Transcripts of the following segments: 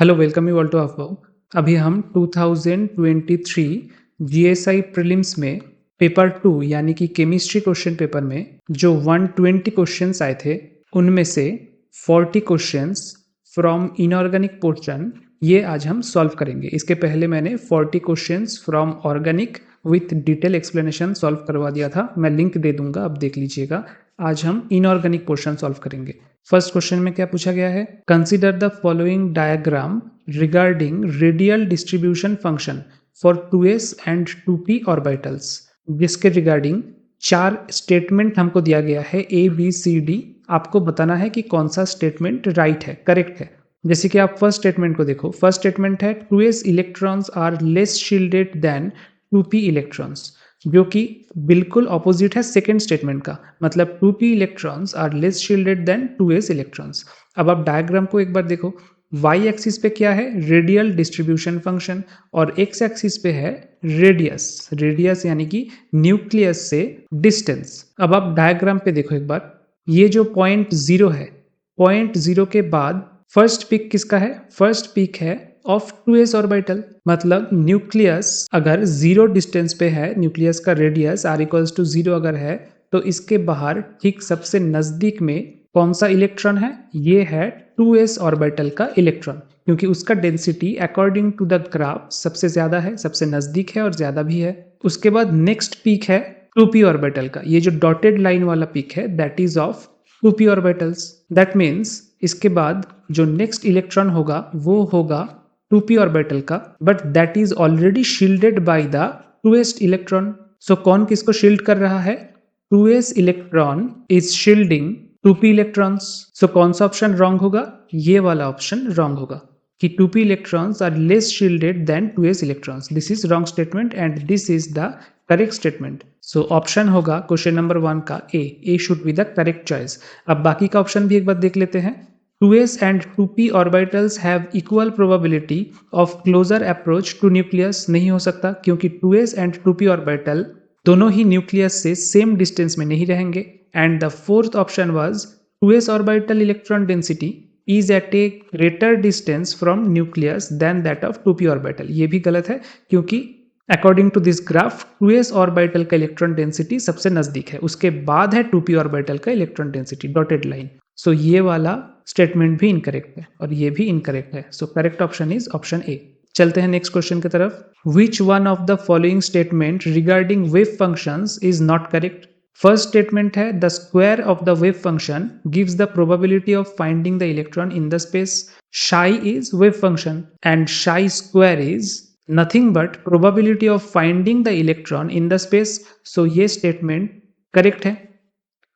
Hello welcome you all to अफवाह। अभी हम 2023 जीएसआई प्रीलिम्स में पेपर 2 यानी कि केमिस्ट्री क्वेश्चन पेपर में जो 120 क्वेश्चंस आए थे उनमें से 40 क्वेश्चंस फ्रॉम इनऑर्गेनिक पोर्शन ये आज हम सॉल्व करेंगे। इसके पहले मैंने 40 questions from organic with detail explanation solve करवा दिया था, मैं लिंक दे दूंगा, आप देख लीजिएगा। आज हम इनऑर्गेनिक पोर्शन सॉल्व करेंगे। फर्स्ट क्वेश्चन में क्या पूछा गया है, consider the following diagram regarding radial distribution function for 2s and 2p orbitals, जिसके रिगार्डिंग 4 स्टेटमेंट हमको दिया गया है ए बी सी डी। आपको बताना है कि कौन सा स्टेटमेंट राइट है, करेक्ट है। जैसे कि आप फर्स्ट स्टेटमेंट को देखो, फर्स्ट स्टेटमेंट है 2s electrons are less shielded than 2p electrons, जो कि बिल्कुल ऑपोजिट है सेकेंड स्टेटमेंट का। मतलब 2p electrons are less shielded than 2s electrons. अब आप डायग्राम को एक बार देखो, वाई एक्सिस पे क्या है, रेडियल डिस्ट्रीब्यूशन फंक्शन, और एक्स एक्सिस पे है रेडियस, रेडियस यानी कि न्यूक्लियस से डिस्टेंस। अब आप डायग्राम पे देखो एक बार, ये जो पॉइंट जीरो है, पॉइंट जीरो के बाद फर्स्ट पिक किसका है, फर्स्ट पिक है ऑफ 2s ऑर्बिटल। मतलब न्यूक्लियस अगर जीरो डिस्टेंस पे है, न्यूक्लियस का radius r equals to zero अगर है, तो इसके बाहर ठीक सबसे नजदीक में कौन सा इलेक्ट्रॉन है, ये है 2s ऑर्बिटल का इलेक्ट्रॉन, क्योंकि उसका density according to the graph सबसे ज्यादा है, सबसे नजदीक है और ज्यादा भी है। उसके बाद नेक्स्ट पीक है 2p ऑर्बिटल का, ये जो डॉटेड लाइन वाला पीक है that is of 2p orbitals. That means इसके बाद जो नेक्स्ट इलेक्ट्रॉन होगा वो होगा 2p ऑर्बिटल का, but that is already shielded by the 2s electron. So कौन किसको शील्ड कर रहा है, 2s electron is shielding 2p electrons. So कौन सा ऑप्शन रॉन्ग होगा, ये वाला ऑप्शन रॉन्ग होगा कि 2p electrons are less shielded than 2s electrons. This is wrong statement and this is the correct statement. So option होगा question number 1 का A should be the correct choice. अब बाकी का ऑप्शन भी एक बार देख लेते हैं। 2s and 2p orbitals have equal probability of closer approach to nucleus, नहीं हो सकता, क्योंकि 2s and 2p ऑर्बिटल दोनों ही न्यूक्लियस से सेम डिस्टेंस में नहीं रहेंगे। And the fourth option was 2s orbital electron density is at a greater distance from nucleus than that of 2p orbital. ये भी गलत है, क्योंकि according to this graph 2s orbital का इलेक्ट्रॉन डेंसिटी सबसे नजदीक है, उसके बाद है 2p ऑर्बिटल का electron density, dotted line. So ये वाला स्टेटमेंट भी इनकरेक्ट है और ये भी इनकरेक्ट है। So correct option is option A. चलते हैं नेक्स्ट क्वेश्चन की तरफ। Which one of the following statement regarding wave functions is not correct. First statement है the square of the wave function gives the probability of finding the electron in the space. Psi is wave function and psi square is nothing but probability of finding the electron in the space. So ये statement correct है,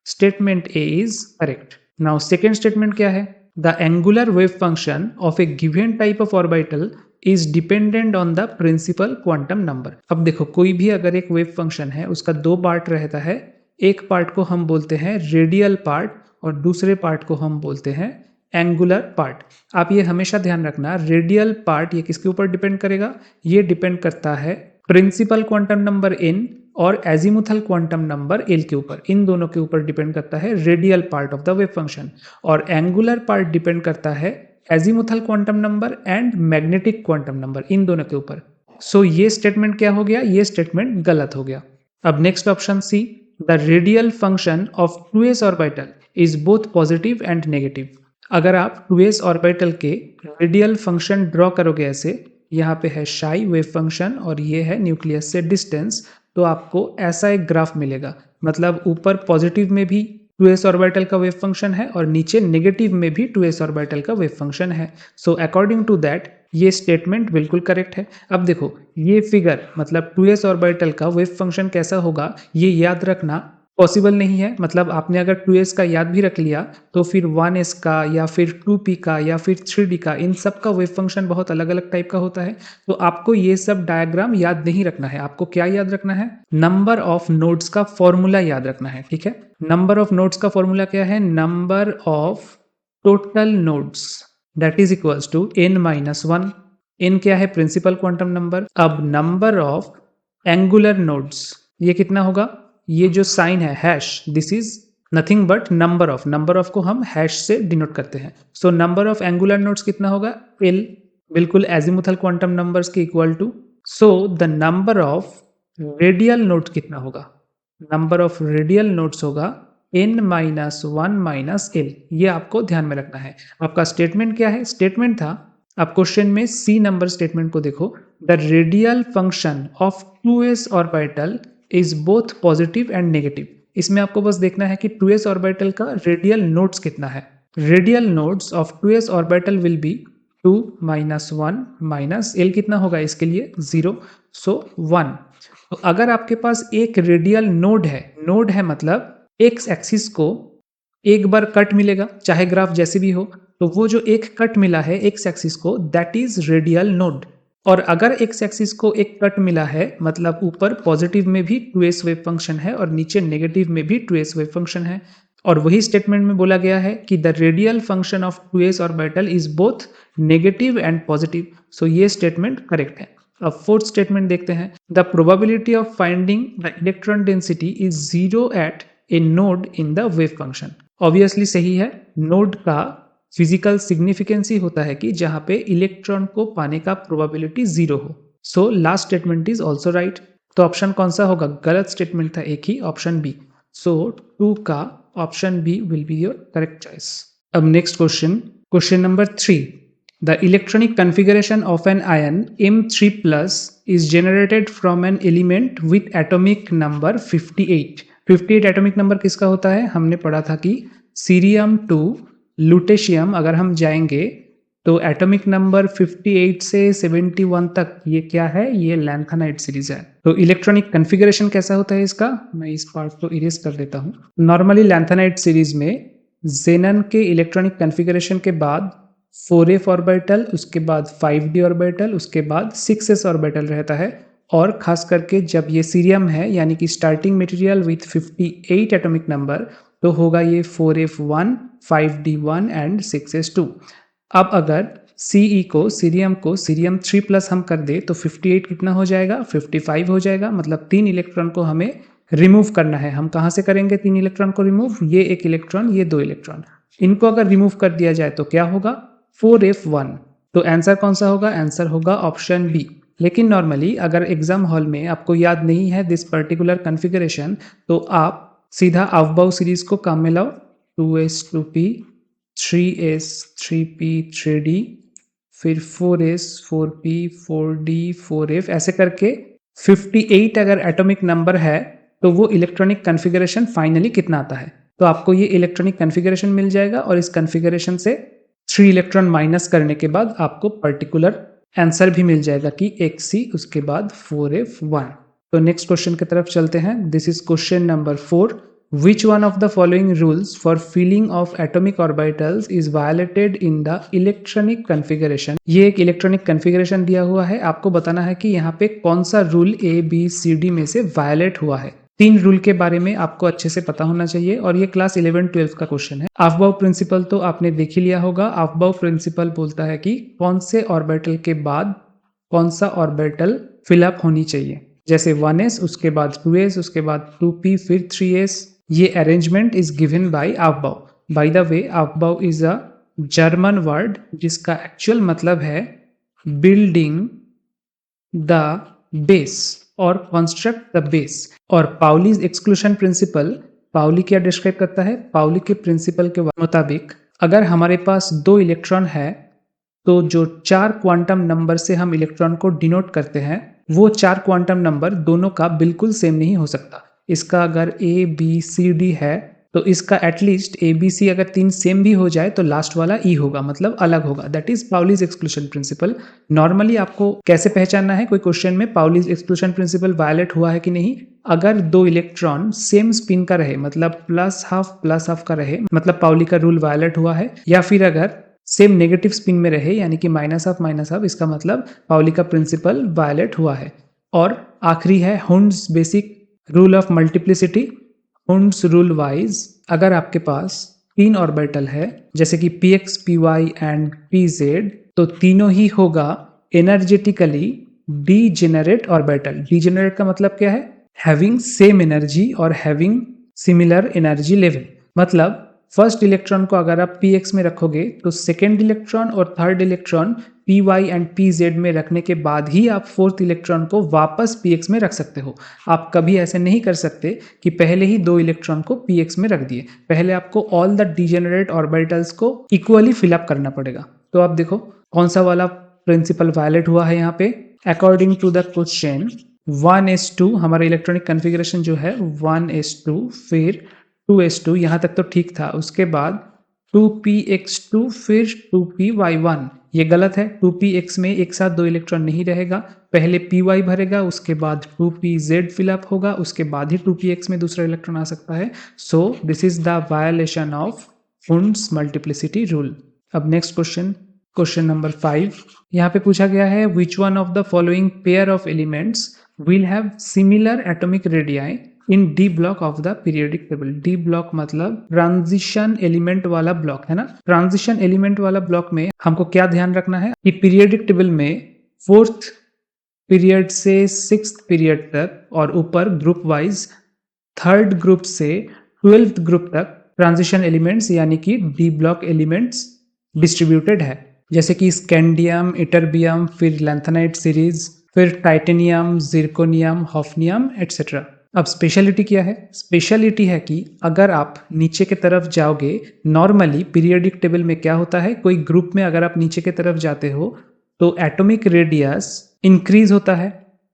statement A is correct. Now second statement क्या है, the angular wave function of a given type of orbital is dependent on the principal quantum number. अब देखो, कोई भी अगर एक वेव फंक्शन है उसका दो पार्ट रहता है, एक पार्ट को हम बोलते हैं रेडियल पार्ट और दूसरे पार्ट को हम बोलते हैं एंगुलर पार्ट। आप ये हमेशा ध्यान रखना, रेडियल पार्ट ये किसके ऊपर डिपेंड करेगा, ये डिपेंड करता है प्रिंसिपल क्वांटम नंबर n और एजीमुथल क्वांटम नंबर l के ऊपर, इन दोनों के ऊपर डिपेंड करता है radial part of the wave function. और एंगुलर पार्ट डिपेंड करता है azimuthal quantum number and magnetic quantum number, इन दोनों के ऊपर। सो ये स्टेटमेंट क्या हो गया, ये स्टेटमेंट गलत हो गया। अब next option C, the radial function of 2s orbital is both positive and negative. अगर आप 2s ऑर्बिटल के रेडियल फंक्शन ड्रॉ करोगे ऐसे, यहाँ पे है शाई वेव फंक्शन और ये है न्यूक्लियस से डिस्टेंस, तो आपको ऐसा एक ग्राफ मिलेगा। मतलब ऊपर पॉजिटिव में भी 2s ऑर्बिटल का वेव फंक्शन है और नीचे नेगेटिव में भी 2s ऑर्बिटल का वेव फंक्शन है। सो अकॉर्डिंग टू दैट ये स्टेटमेंट बिल्कुल करेक्ट है। अब देखो, ये फिगर मतलब 2s ऑर्बिटल का वेव फंक्शन कैसा होगा ये याद रखना पॉसिबल नहीं है। मतलब आपने अगर 2s का याद भी रख लिया तो फिर 1s का या फिर 2p का या फिर 3d का, इन सब का वेव फंक्शन बहुत अलग अलग टाइप का होता है। तो आपको ये सब डायग्राम याद नहीं रखना है, आपको क्या याद रखना है, नंबर ऑफ नोड्स का फॉर्मूला याद रखना है। ठीक है, नंबर ऑफ नोड्स का फॉर्मूला क्या है, number of total nodes that is equals to n-1। n क्या है, प्रिंसिपल क्वांटम नंबर। अब नंबर ऑफ एंगुलर नोड्स ये कितना होगा, ये जो साइन है hash, this is nothing but number of, number of को हम हैश से डिनोट करते हैं। So number of angular nodes कितना होगा, l। बिल्कुल एजिमुथल क्वांटम नंबर्स के equal to. So the number of radial nodes कितना होगा? नंबर ऑफ रेडियल नोड्स होगा n minus one minus l. ये आपको ध्यान में रखना है। आपका स्टेटमेंट क्या है? स्टेटमेंट था, आप क्वेश्चन में सी नंबर स्टेटमेंट को देखो, the radial function of 2s orbital is both positive and negative. इसमें आपको बस देखना है कि 2s ऑर्बिटल का रेडियल नोड्स कितना है। Radial nodes of 2s orbital will be 2 minus one minus L कितना होगा इसके लिए? 0, सो 1। तो अगर आपके पास एक रेडियल नोड है मतलब एक्स एक्सिस को एक बार कट मिलेगा, चाहे ग्राफ जैसे भी हो, तो वो जो एक कट मिला है एक्स एक्सिस को, दैट इज रेडियल नोड। और अगर एक्स एक्सिस को एक कट मिला है मतलब ऊपर पॉजिटिव में भी 2s वेव फंक्शन है और नीचे नेगेटिव में भी 2s वेव फंक्शन है, और वही स्टेटमेंट में बोला गया है कि the radial function of 2s orbital is both negative and positive. So ये स्टेटमेंट करेक्ट है। अब फोर्थ स्टेटमेंट देखते हैं, the probability of finding the electron density is 0 at a node in the wave function. Obviously सही है, node का physical significance ही होता है कि जहां पे इलेक्ट्रॉन को पाने का प्रोबेबिलिटी 0 हो। So last statement is also right. तो ऑप्शन कौन सा होगा? गलत स्टेटमेंट था एक ही, ऑप्शन बी। सो 2 का option B will be your correct choice. अब next question, question number 3, the electronic configuration of an ion M3 plus is generated from an element with atomic number 58। 58 atomic number किसका होता है? हमने पढ़ा था कि cerium to lutetium अगर हम जाएंगे तो एटॉमिक नंबर 58 से 71 तक ये क्या है? ये लैंथेनाइड सीरीज है। तो इलेक्ट्रॉनिक कन्फिगरेशन कैसा होता है इसका? मैं इस पार्ट को इरेज कर देता हूँ। नॉर्मली लैंथेनाइड सीरीज में जेनन के इलेक्ट्रॉनिक कन्फिगरेशन के बाद 4f ऑर्बिटल, उसके बाद 5d ऑर्बिटल, उसके बाद 6s ऑर्बिटल रहता है। और खास करके जब ये सीरियम है यानी कि starting material with 58 atomic number, तो होगा ये 4f1, 5d1 एंड 6s2। अब अगर सीई को सीरियम 3 प्लस हम कर दे तो 58 कितना हो जाएगा? 55 हो जाएगा। मतलब 3 इलेक्ट्रॉन को हमें रिमूव करना है। हम कहाँ से करेंगे 3 इलेक्ट्रॉन को रिमूव? ये एक इलेक्ट्रॉन, ये 2 इलेक्ट्रॉन, इनको अगर रिमूव कर दिया जाए तो क्या होगा? 4f1। तो आंसर कौन सा होगा? आंसर होगा ऑप्शन बी। लेकिन नॉर्मली अगर एग्जाम हॉल में आपको याद नहीं है दिस पर्टिकुलर कन्फिगरेशन, तो आप सीधा अवबाउ सीरीज को काम में लाओ, 2s 2p, 3s 3p 3d, फिर 4s 4p 4d 4f, ऐसे करके 58 अगर एटॉमिक नंबर है तो वो इलेक्ट्रॉनिक कन्फिगरेशन फाइनली कितना आता है। तो आपको ये इलेक्ट्रॉनिक कन्फिगरेशन मिल जाएगा और इस कन्फिगरेशन से 3 इलेक्ट्रॉन माइनस करने के बाद आपको पर्टिकुलर आंसर भी मिल जाएगा कि xc उसके बाद 4f1। तो नेक्स्ट क्वेश्चन की तरफ चलते हैं। This is question number 4, which one of the following rules for filling of atomic orbitals is violated in the electronic configuration. ये एक इलेक्ट्रॉनिक कन्फिगरेशन दिया हुआ है, आपको बताना है कि यहाँ पे कौन सा rule A B C D में से वायलेट हुआ है। 3 रूल के बारे में आपको अच्छे से पता होना चाहिए और ये क्लास 11-12 का क्वेश्चन है। अफबाउ प्रिंसिपल तो आपने देख ही लिया होगा। अफबाउ प्रिंसिपल बोलता है कि कौन से ऑर्बिटल के बाद कौन सा ऑर्बिटल फिलअप होनी चाहिए। जैसे 1s, उसके बाद 2s, उसके बाद 2p, फिर 3s। ये arrangement is given by Aufbau. By the way, Aufbau is a German word जिसका एक्चुअल मतलब है बिल्डिंग द बेस और कंस्ट्रक्ट द बेस। और पाउलीज एक्सक्लूशन प्रिंसिपल, पाउली क्या डिस्क्राइब करता है? पाउली के प्रिंसिपल के मुताबिक अगर हमारे पास 2 इलेक्ट्रॉन है तो जो 4 क्वांटम नंबर से हम इलेक्ट्रॉन को डिनोट करते हैं वो 4 क्वांटम नंबर दोनों का बिल्कुल सेम नहीं हो सकता। इसका अगर ए बी सी डी है तो इसका एटलीस्ट ए बी सी अगर 3 सेम भी हो जाए तो लास्ट वाला ई होगा, मतलब अलग होगा। That is Pauli's exclusion principle. Normally आपको कैसे पहचानना है कोई क्वेश्चन में पाउलीज एक्सक्लूशन प्रिंसिपल वायलेट हुआ है कि नहीं? अगर 2 इलेक्ट्रॉन सेम स्पिन का रहे, मतलब प्लस हाफ का रहे, मतलब पाउली का रूल वायलेट हुआ है। या फिर अगर सेम नेगेटिव स्पिन में रहे यानी कि माइनस हाफ, इसका मतलब पाउली का प्रिंसिपल वायलेट हुआ है। और आखिरी है Hund's basic rule of multiplicity. Hund's rule wise अगर आपके पास 3 ऑर्बिटल है जैसे कि px py एंड pz, तो तीनों ही होगा एनर्जेटिकली डीजेनरेट ऑर्बिटल। डीजेनरेट का मतलब क्या है? हैविंग सेम एनर्जी और हैविंग सिमिलर एनर्जी लेवल। मतलब फर्स्ट इलेक्ट्रॉन को अगर आप px में रखोगे तो सेकेंड इलेक्ट्रॉन और third electron P Y and P Z में रखने के बाद ही आप फोर्थ इलेक्ट्रॉन को वापस पी एक्स में रख सकते हो। आप कभी ऐसे नहीं कर सकते कि पहले ही 2 इलेक्ट्रॉन को पी एक्स में रख दिए। पहले आपको ऑल द डिजेनरेट ऑर्बिटल्स को इक्वली फिलअप करना पड़ेगा। तो आप देखो कौन सा वाला प्रिंसिपल वायलेट हुआ है यहाँ पे। According to the question 1s2 हमारा इलेक्ट्रॉनिक कन्फिग्रेशन जो है 1s2, फिर 2s2, यहाँ तक तो ठीक था। उसके बाद 2px2, फिर 2py1, ये गलत है। 2px में एक साथ 2 इलेक्ट्रॉन नहीं रहेगा, पहले py भरेगा, उसके बाद 2pz फिलअप होगा, उसके बाद ही 2px में दूसरा इलेक्ट्रॉन आ सकता है। So this is the violation of wounds multiplicity rule. अब नेक्स्ट क्वेश्चन नंबर 5 यहाँ पे पूछा गया है विच one of the following pair of elements will have similar atomic radii in D block of the periodic table. D block मतलब transition element वाला block है ना। ट्रांजिशन एलिमेंट वाला ब्लॉक में हमको क्या ध्यान रखना है कि पीरियोडिक टेबल में 4th पीरियड से 6th पीरियड तक और ऊपर ग्रुप वाइज 3rd ग्रुप से 12th ग्रुप तक ट्रांजिशन एलिमेंट्स यानी कि डी ब्लॉक एलिमेंट्स डिस्ट्रीब्यूटेड है। जैसे कि स्कैंडियम, इटरबियम, फिर लैंथेनाइट सीरीज, फिर टाइटेनियम, जिरकोनियम, हॉफनियम एटसेट्रा। अब स्पेशलिटी क्या है? स्पेशलिटी है कि अगर आप नीचे की तरफ जाओगे, नॉर्मली पीरियोडिक टेबल में क्या होता है, कोई ग्रुप में अगर आप नीचे की तरफ जाते हो तो एटॉमिक रेडियस इंक्रीज होता है।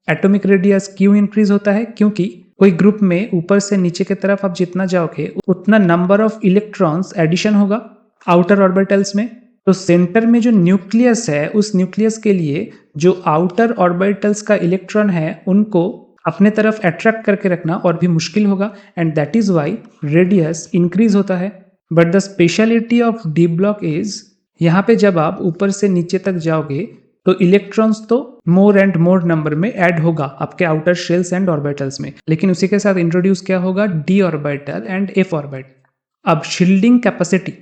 एटॉमिक रेडियस क्यों इंक्रीज होता है? क्योंकि कोई ग्रुप में ऊपर से नीचे की तरफ आप जितना जाओगे उतना नंबर ऑफ इलेक्ट्रॉन्स एडिशन होगा आउटर ऑर्बिटल्स में। तो सेंटर में जो न्यूक्लियस है, उस न्यूक्लियस के लिए जो आउटर ऑर्बिटल्स का इलेक्ट्रॉन है उनको अपने तरफ अट्रैक्ट करके रखना और भी मुश्किल होगा, and that is why radius increase होता है। But the speciality of D block is, यहाँ पे जब आप ऊपर से नीचे तक जाओगे तो इलेक्ट्रॉन्स तो मोर एंड मोर नंबर में ऐड होगा आपके आउटर शेल्स एंड ऑर्बिटल्स में, लेकिन उसी के साथ इंट्रोड्यूस क्या होगा? D orbital and F orbital. अब शील्डिंग कैपेसिटी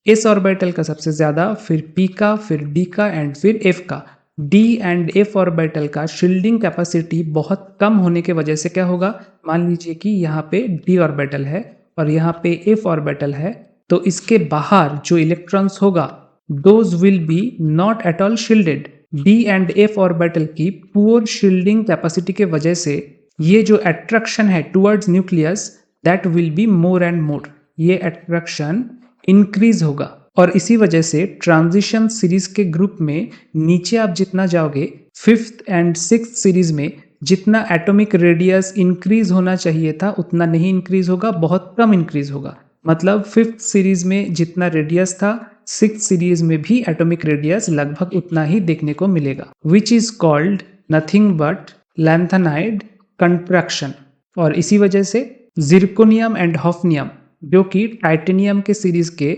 एस ऑर्बिटल का सबसे ज्यादा, फिर पी का, फिर डी का एंड फिर एफ का। डी एंड एफ ऑर्बिटल का शील्डिंग कैपेसिटी बहुत कम होने के वजह से क्या होगा? मान लीजिए कि यहाँ पे डी ऑर्बिटल है और यहाँ पे एफ ऑर्बिटल है, तो इसके बाहर जो इलेक्ट्रॉन्स होगा those will be not at all shielded. D and F orbital की पुअर शील्डिंग कैपेसिटी के वजह से ये जो अट्रैक्शन है towards nucleus that will be more and more, ये अट्रैक्शन इंक्रीज होगा। और इसी वजह से ट्रांजिशन सीरीज के ग्रुप में नीचे आप जितना जाओगे 5th एंड 6th सीरीज में जितना एटॉमिक रेडियस इंक्रीज होना चाहिए था उतना नहीं इंक्रीज होगा, बहुत कम इंक्रीज होगा। मतलब 5th सीरीज में जितना रेडियस था 6th सीरीज में भी एटॉमिक रेडियस लगभग उतना ही देखने को मिलेगा, which is called nothing but lanthanide contraction. और इसी वजह से जिरकोनियम एंड हॉफनियम जो कि टाइटेनियम के सीरीज के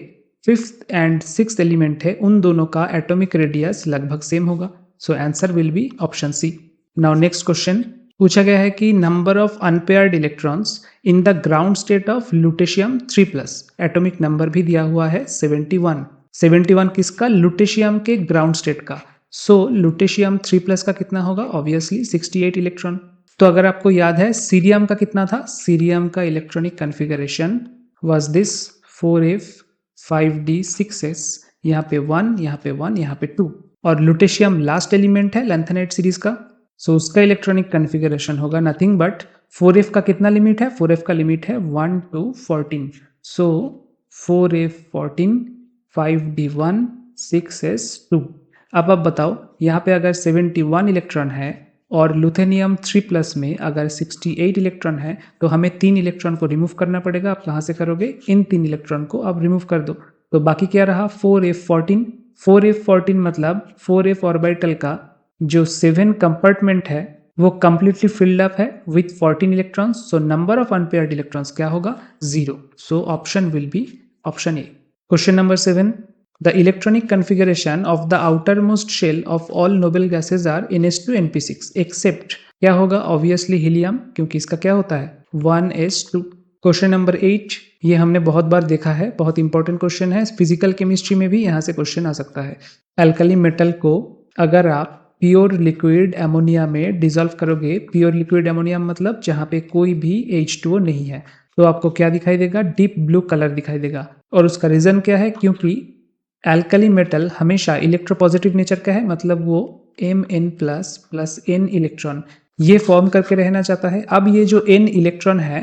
5th एंड 6th एलिमेंट है, उन दोनों का एटॉमिक रेडियस लगभग सेम होगा। So answer will be option C. Now next question पूछा गया है कि number of unpaired electrons in the ground state of lutetium 3+। Atomic number भी दिया हुआ है 71। 71 किसका? लुटेशियम के ग्राउंड स्टेट का। सो लुटेशियम 3+ का कितना होगा? Obviously 68 electron. तो अगर आपको याद है सीरियम का कितना था? सीरियम का electronic configuration was this 4f 5d 6s, यहाँ पे 1, यहाँ पे 1, यहाँ पे 2। और लुटेशियम लास्ट एलिमेंट है लैंथेनाइट सीरीज का, सो उसका इलेक्ट्रॉनिक कन्फिगरेशन होगा नथिंग बट 4f का कितना लिमिट है? 4f का लिमिट है 1 to 14। So 4f 14, 5d1, 6s 2। अब आप बताओ यहाँ पे अगर 71 इलेक्ट्रॉन है और लुथेनियम 3+ में अगर 68 इलेक्ट्रॉन है तो हमें 3 इलेक्ट्रॉन को रिमूव करना पड़ेगा। आप कहाँ से करोगे? इन 3 इलेक्ट्रॉन को आप रिमूव कर दो, तो बाकी क्या रहा? 4f14। 4f14 मतलब 4f ऑर्बिटल का जो 7 कंपार्टमेंट है वो कंप्लीटली फिल्ड अप है with 14 electrons. So number of unpaired electrons क्या होगा? 0। So option will be option A. Question number 7, the electronic configuration of the outermost shell of all noble gases are NH2 NP6 except क्या होगा? obviously helium, क्योंकि इसका क्या होता है? 1s2। Question number 8, ये हमने बहुत बार देखा है, बहुत इंपॉर्टेंट क्वेश्चन है, फिजिकल केमिस्ट्री में भी यहाँ से क्वेश्चन आ सकता है। अल्कली मेटल को अगर आप प्योर लिक्विड एमोनिया में डिजोल्व करोगे, प्योर लिक्विड एमोनिया मतलब जहाँ पे कोई भी H2O नहीं है, तो आपको क्या दिखाई देगा? डीप ब्लू कलर दिखाई देगा। और उसका रीजन क्या है? क्योंकि एल्कली मेटल हमेशा इलेक्ट्रोपॉजिटिव नेचर का है, मतलब वो Mn plus plus n electron ये फॉर्म करके रहना चाहता है। अब ये जो n इलेक्ट्रॉन है,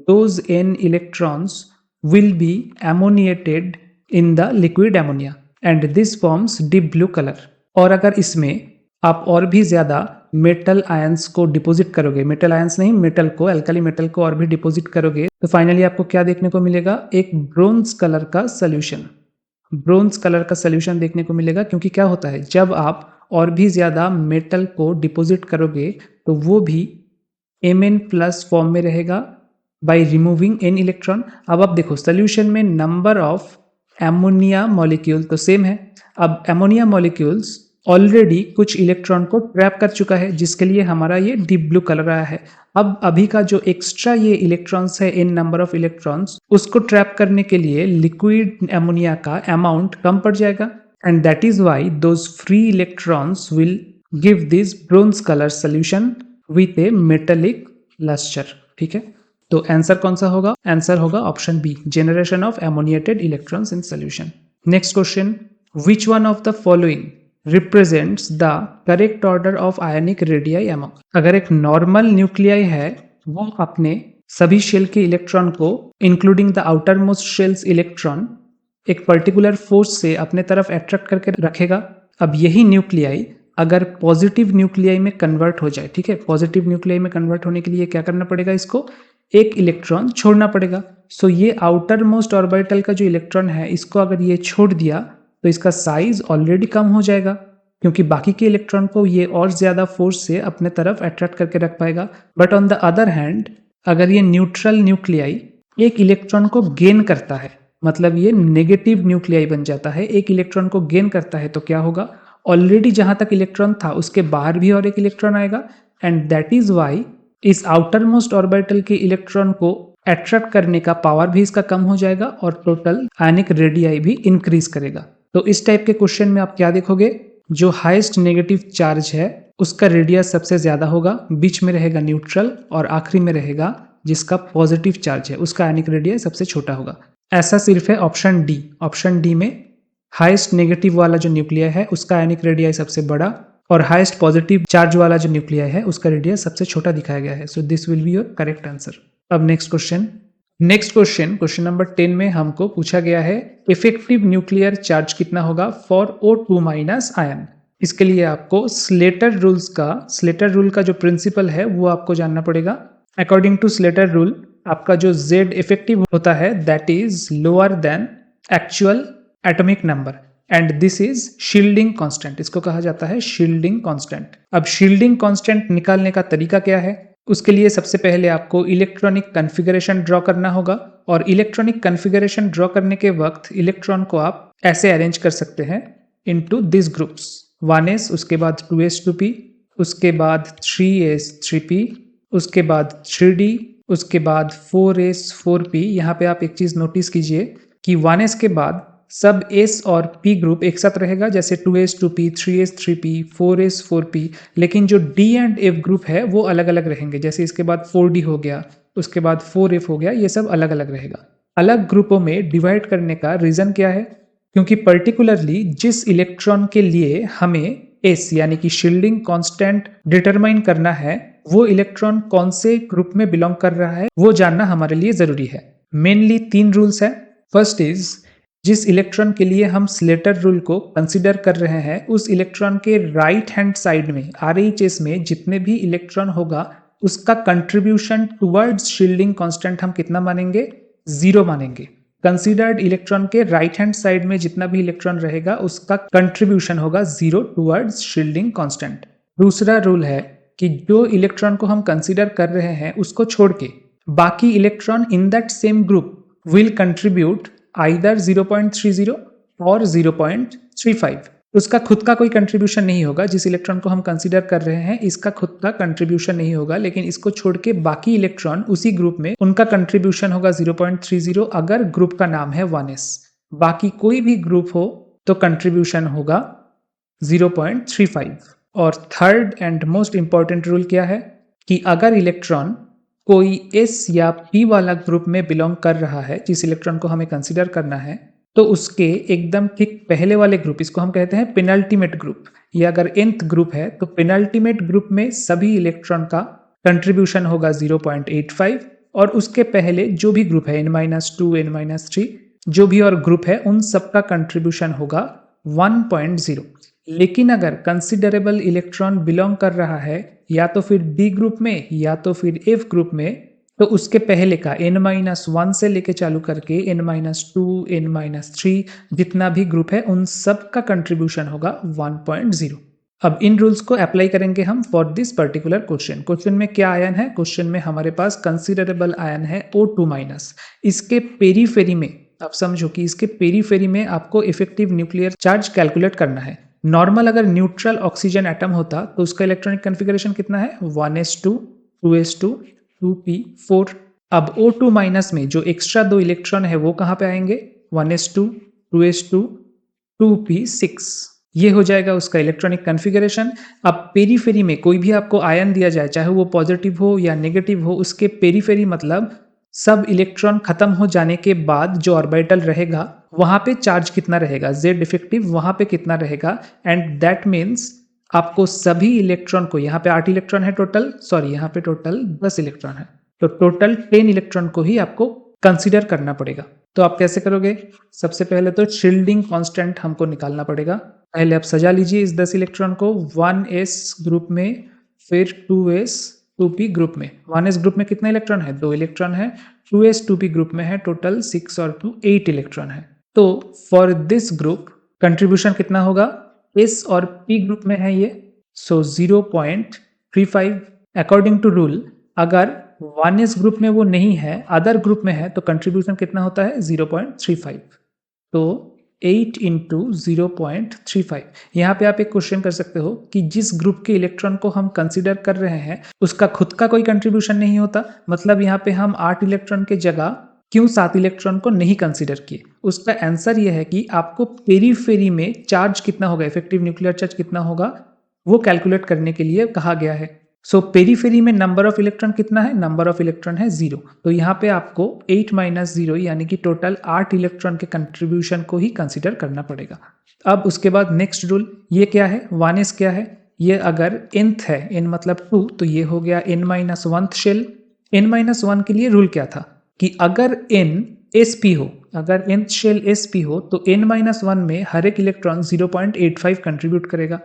those n electrons will be ammoniated in the liquid ammonia and this forms deep blue color। और अगर इसमें आप और भी ज़्यादा मेटल आयंस को डिपॉजिट करोगे, मेटल आयंस नहीं, मेटल को, अल्कली मेटल को और भी डिपॉजिट करोगे, तो फाइनली आपको क्या देखने को मिलेगा? एक ब्रोंज कलर का सोल्यूशन। ब्रोंज कलर का सोल्यूशन देखने को मिलेगा, क्योंकि क्या होता है, जब आप और भी ज़्यादा मेटल को डिपॉजिट करोगे तो वो भी Mn प्लस फॉर्म में रहेगा बाय रिमूविंग n इलेक्ट्रॉन। अब आप देखो सोल्यूशन में नंबर ऑफ एमोनिया मॉलिक्यूल तो सेम है। अब एमोनिया मॉलिक्यूल्स ऑलरेडी कुछ इलेक्ट्रॉन को ट्रैप कर चुका है, जिसके लिए हमारा ये डीप ब्लू कलर आया है। अब अभी का जो एक्स्ट्रा ये इलेक्ट्रॉन्स है, n नंबर ऑफ इलेक्ट्रॉन्स, उसको ट्रैप करने के लिए लिक्विड एमोनिया का अमाउंट कम पड़ जाएगा and that is why those free electrons will give this bronze colour solution with a metallic lustre. ठीक है, तो आंसर कौन सा होगा? आंसर होगा option B, generation of ammoniated electrons in solution. Next question, which one of the following represents the correct order of ionic radii among? अगर एक normal nuclei है, वो अपने सभी शेल के इलेक्ट्रॉन को including the outer most shells electron एक particular force से अपने तरफ अट्रैक्ट करके रखेगा। अब यही न्यूक्लियाई अगर पॉजिटिव न्यूक्लियाई में कन्वर्ट हो जाए, ठीक है, पॉजिटिव न्यूक्लियाई में कन्वर्ट होने के लिए क्या करना पड़ेगा? इसको एक इलेक्ट्रॉन छोड़ना पड़ेगा। सो ये आउटर मोस्ट ऑर्बिटल का जो इलेक्ट्रॉन है, इसको अगर ये छोड़ दिया तो इसका साइज ऑलरेडी कम हो जाएगा, क्योंकि बाकी के इलेक्ट्रॉन को ये और ज्यादा फोर्स से अपने तरफ अट्रैक्ट करके रख पाएगा। But on the other hand, अगर ये न्यूट्रल न्यूक्लियाई एक इलेक्ट्रॉन को गेन करता है, मतलब ये नेगेटिव न्यूक्लियाई बन जाता है, एक इलेक्ट्रॉन को गेन करता है, तो क्या होगा? ऑलरेडी जहां तक इलेक्ट्रॉन था उसके बाहर भी और एक इलेक्ट्रॉन आएगा एंड दैट इज वाई इस आउटर मोस्ट ऑर्बिटल के इलेक्ट्रॉन को अट्रैक्ट करने का पावर भी इसका कम हो जाएगा और टोटल आयनिक रेडियाई भी इंक्रीज करेगा। तो इस टाइप के क्वेश्चन में आप क्या देखोगे? जो हाईएस्ट नेगेटिव चार्ज है उसका रेडियस सबसे ज्यादा होगा, बीच में रहेगा न्यूट्रल और आखिरी में रहेगा जिसका पॉजिटिव चार्ज है, उसका आयनिक रेडियस सबसे छोटा होगा। ऐसा सिर्फ है ऑप्शन डी। ऑप्शन डी में हाईएस्ट नेगेटिव वाला जो न्यूक्लियर है उसका आयनिक रेडियस सबसे बड़ा और हाईएस्ट पॉजिटिव चार्ज वाला जो न्यूक्लियर है उसका रेडियस सबसे छोटा दिखाया गया है। So this will be your correct answer. अब नेक्स्ट क्वेश्चन नंबर 10 में हमको पूछा गया है इफेक्टिव न्यूक्लियर चार्ज कितना होगा फॉर O2 माइनस आयन। इसके लिए आपको स्लेटर रूल का जो प्रिंसिपल है वो आपको जानना पड़ेगा। अकॉर्डिंग टू स्लेटर रूल, आपका जो Z इफेक्टिव होता है that is lower than actual atomic number and this is shielding constant. इसको कहा जाता है शील्डिंग कांस्टेंट। अब शील्डिंग कांस्टेंट निकालने का तरीका क्या है? उसके लिए सबसे पहले आपको इलेक्ट्रॉनिक कॉन्फ़िगरेशन ड्रॉ करना होगा और इलेक्ट्रॉनिक कॉन्फ़िगरेशन ड्रॉ करने के वक्त इलेक्ट्रॉन को आप ऐसे अरेंज कर सकते हैं इनटू दिस ग्रुप्स, 1s, उसके बाद 2s 2p, उसके बाद 3s 3p, उसके बाद 3d, उसके बाद 4s 4p। यहाँ पे आप एक चीज नोटिस कीजिए कि 1s के बाद सब s और p ग्रुप एक साथ रहेगा, जैसे 2s 2p, 3s 3p, 4s 4p, लेकिन जो d एंड f ग्रुप है वो अलग अलग रहेंगे। जैसे इसके बाद 4d हो गया, उसके बाद 4f हो गया, ये सब अलग अलग रहेगा। अलग ग्रुपों में डिवाइड करने का रीजन क्या है? क्योंकि पर्टिकुलरली जिस इलेक्ट्रॉन के लिए हमें s यानी कि शील्डिंग कांस्टेंट डिटरमाइन करना है, वो इलेक्ट्रॉन कौन से ग्रुप में बिलोंग कर रहा है वो जानना हमारे लिए जरूरी है। मेनली 3 रूल्स है। फर्स्ट इज, जिस इलेक्ट्रॉन के लिए हम स्लेटर रूल को कंसीडर कर रहे हैं उस इलेक्ट्रॉन के राइट हैंड साइड में RHS में जितने भी इलेक्ट्रॉन होगा उसका कंट्रीब्यूशन टुवर्ड्स शील्डिंग कांस्टेंट हम कितना मानेंगे? 0 मानेंगे। कंसीडर्ड इलेक्ट्रॉन के राइट हैंड साइड में जितना भी इलेक्ट्रॉन रहेगा उसका कंट्रीब्यूशन होगा 0 टुवर्ड्स शील्डिंग कांस्टेंट। दूसरा रूल है कि जो इलेक्ट्रॉन को हम कंसीडर कर रहे हैं उसको छोड़ के बाकी electron in that same group will contribute either 0.30 और 0.35। उसका खुद का कोई कंट्रीब्यूशन नहीं होगा। जिस इलेक्ट्रॉन को हम कंसीडर कर रहे हैं इसका खुद का कंट्रीब्यूशन नहीं होगा, लेकिन इसको छोड़ के बाकी इलेक्ट्रॉन उसी ग्रुप में उनका कंट्रीब्यूशन होगा 0.30 अगर ग्रुप का नाम है 1s। बाकी कोई भी ग्रुप हो तो कंट्रीब्यूशन होगा 0.35। और third and most important rule क्या है कि अगर इलेक्ट्रॉन कोई s या p वाला ग्रुप में बिलोंग कर रहा है, जिस इलेक्ट्रॉन को हमें कंसीडर करना है, तो उसके एकदम ठीक पहले वाले ग्रुप, इसको हम कहते हैं पेनल्टीमेट ग्रुप, या अगर nth ग्रुप है तो पेनल्टीमेट ग्रुप में सभी इलेक्ट्रॉन का कंट्रीब्यूशन होगा 0.85, और उसके पहले जो भी ग्रुप है n-2 n-3 जो भी और ग्रुप है उन सबका कंट्रीब्यूशन होगा 1.0। लेकिन अगर कंसिडरेबल इलेक्ट्रॉन बिलोंग कर रहा है या तो फिर डी ग्रुप में या तो फिर एफ ग्रुप में, तो उसके पहले का n-1 से लेके चालू करके n-2 n-3 जितना भी ग्रुप है उन सब का कंट्रीब्यूशन होगा 1.0। अब इन रूल्स को अप्लाई करेंगे हम for this particular question. Question में क्या आयन है? क्वेश्चन में हमारे पास कंसिडरेबल आयन है O2-। इसके पेरीफेरी में आप समझो कि इसके पेरीफेरी में आपको इफेक्टिव न्यूक्लियर चार्ज कैलकुलेट करना है। नॉर्मल अगर न्यूट्रल ऑक्सीजन एटम होता तो उसका इलेक्ट्रॉनिक कॉन्फ़िगरेशन कितना है? 1s2 2s2 2p4। अब O2- में जो एक्स्ट्रा 2 इलेक्ट्रॉन है वो कहाँ पे आएंगे? 1s2 2s2 2p6। ये हो जाएगा उसका इलेक्ट्रॉनिक कॉन्फ़िगरेशन। अब पेरीफेरी में कोई भी आपको आयन दिया जाए, चाहे वो पॉजिटिव हो या नेगेटिव हो, उसके पेरीफेरी मतलब सब इलेक्ट्रॉन खत्म हो जाने के बाद जो ऑर्बिटल रहेगा वहां पे चार्ज कितना रहेगा, Z इफेक्टिव वहां पे कितना रहेगा, एंड दैट मीन्स आपको सभी इलेक्ट्रॉन को, यहाँ पे 8 इलेक्ट्रॉन है टोटल, सॉरी यहाँ पे टोटल 10 इलेक्ट्रॉन है, तो टोटल 10 इलेक्ट्रॉन को ही आपको कंसीडर करना पड़ेगा। तो आप कैसे करोगे? सबसे पहले तो शील्डिंग कांस्टेंट हमको निकालना पड़ेगा। पहले आप सजा लीजिए इस 10 इलेक्ट्रॉन को 1s ग्रुप में, फिर 2s 2p ग्रुप में। 1s ग्रुप में कितना इलेक्ट्रॉन है? 2 इलेक्ट्रॉन है। 2s 2p ग्रुप में है टोटल 6 और 2 8 इलेक्ट्रॉन है। तो फॉर दिस ग्रुप कंट्रीब्यूशन कितना होगा? s और p ग्रुप में है ये, सो 0.35 अकॉर्डिंग टू रूल। अगर 1s ग्रुप में वो नहीं है, अदर ग्रुप में है, तो कंट्रीब्यूशन कितना होता है? 0.35। तो 8 इंटू 0.35। यहाँ पे आप एक क्वेश्चन कर सकते हो कि जिस ग्रुप के इलेक्ट्रॉन को हम कंसीडर कर रहे हैं उसका खुद का कोई कंट्रीब्यूशन नहीं होता, मतलब यहाँ पे हम 8 इलेक्ट्रॉन के जगह क्यों 7 इलेक्ट्रॉन को नहीं कंसीडर किए? उसका आंसर ये है कि आपको पेरीफेरी में चार्ज कितना होगा, इफेक्टिव न्यूक्लियर चार्ज कितना होगा, वो कैलकुलेट करने के लिए कहा गया है। सो पेरीफेरी में नंबर ऑफ इलेक्ट्रॉन कितना है? नंबर ऑफ इलेक्ट्रॉन है 0। तो यहाँ पे आपको 8 - 0 यानी कि टोटल 8 इलेक्ट्रॉन के कंट्रीब्यूशन को ही कंसीडर करना पड़ेगा। अब उसके बाद नेक्स्ट रूल, ये क्या है? 1s क्या है? ये अगर nth है, n मतलब 2, तो ये हो गया n-1th शेल। n-1 के लिए रूल क्या था कि अगर n sp हो, अगर nth शेल sp हो तो n-1 में हर एक इलेक्ट्रॉन 0.85 कंट्रीब्यूट करेगा।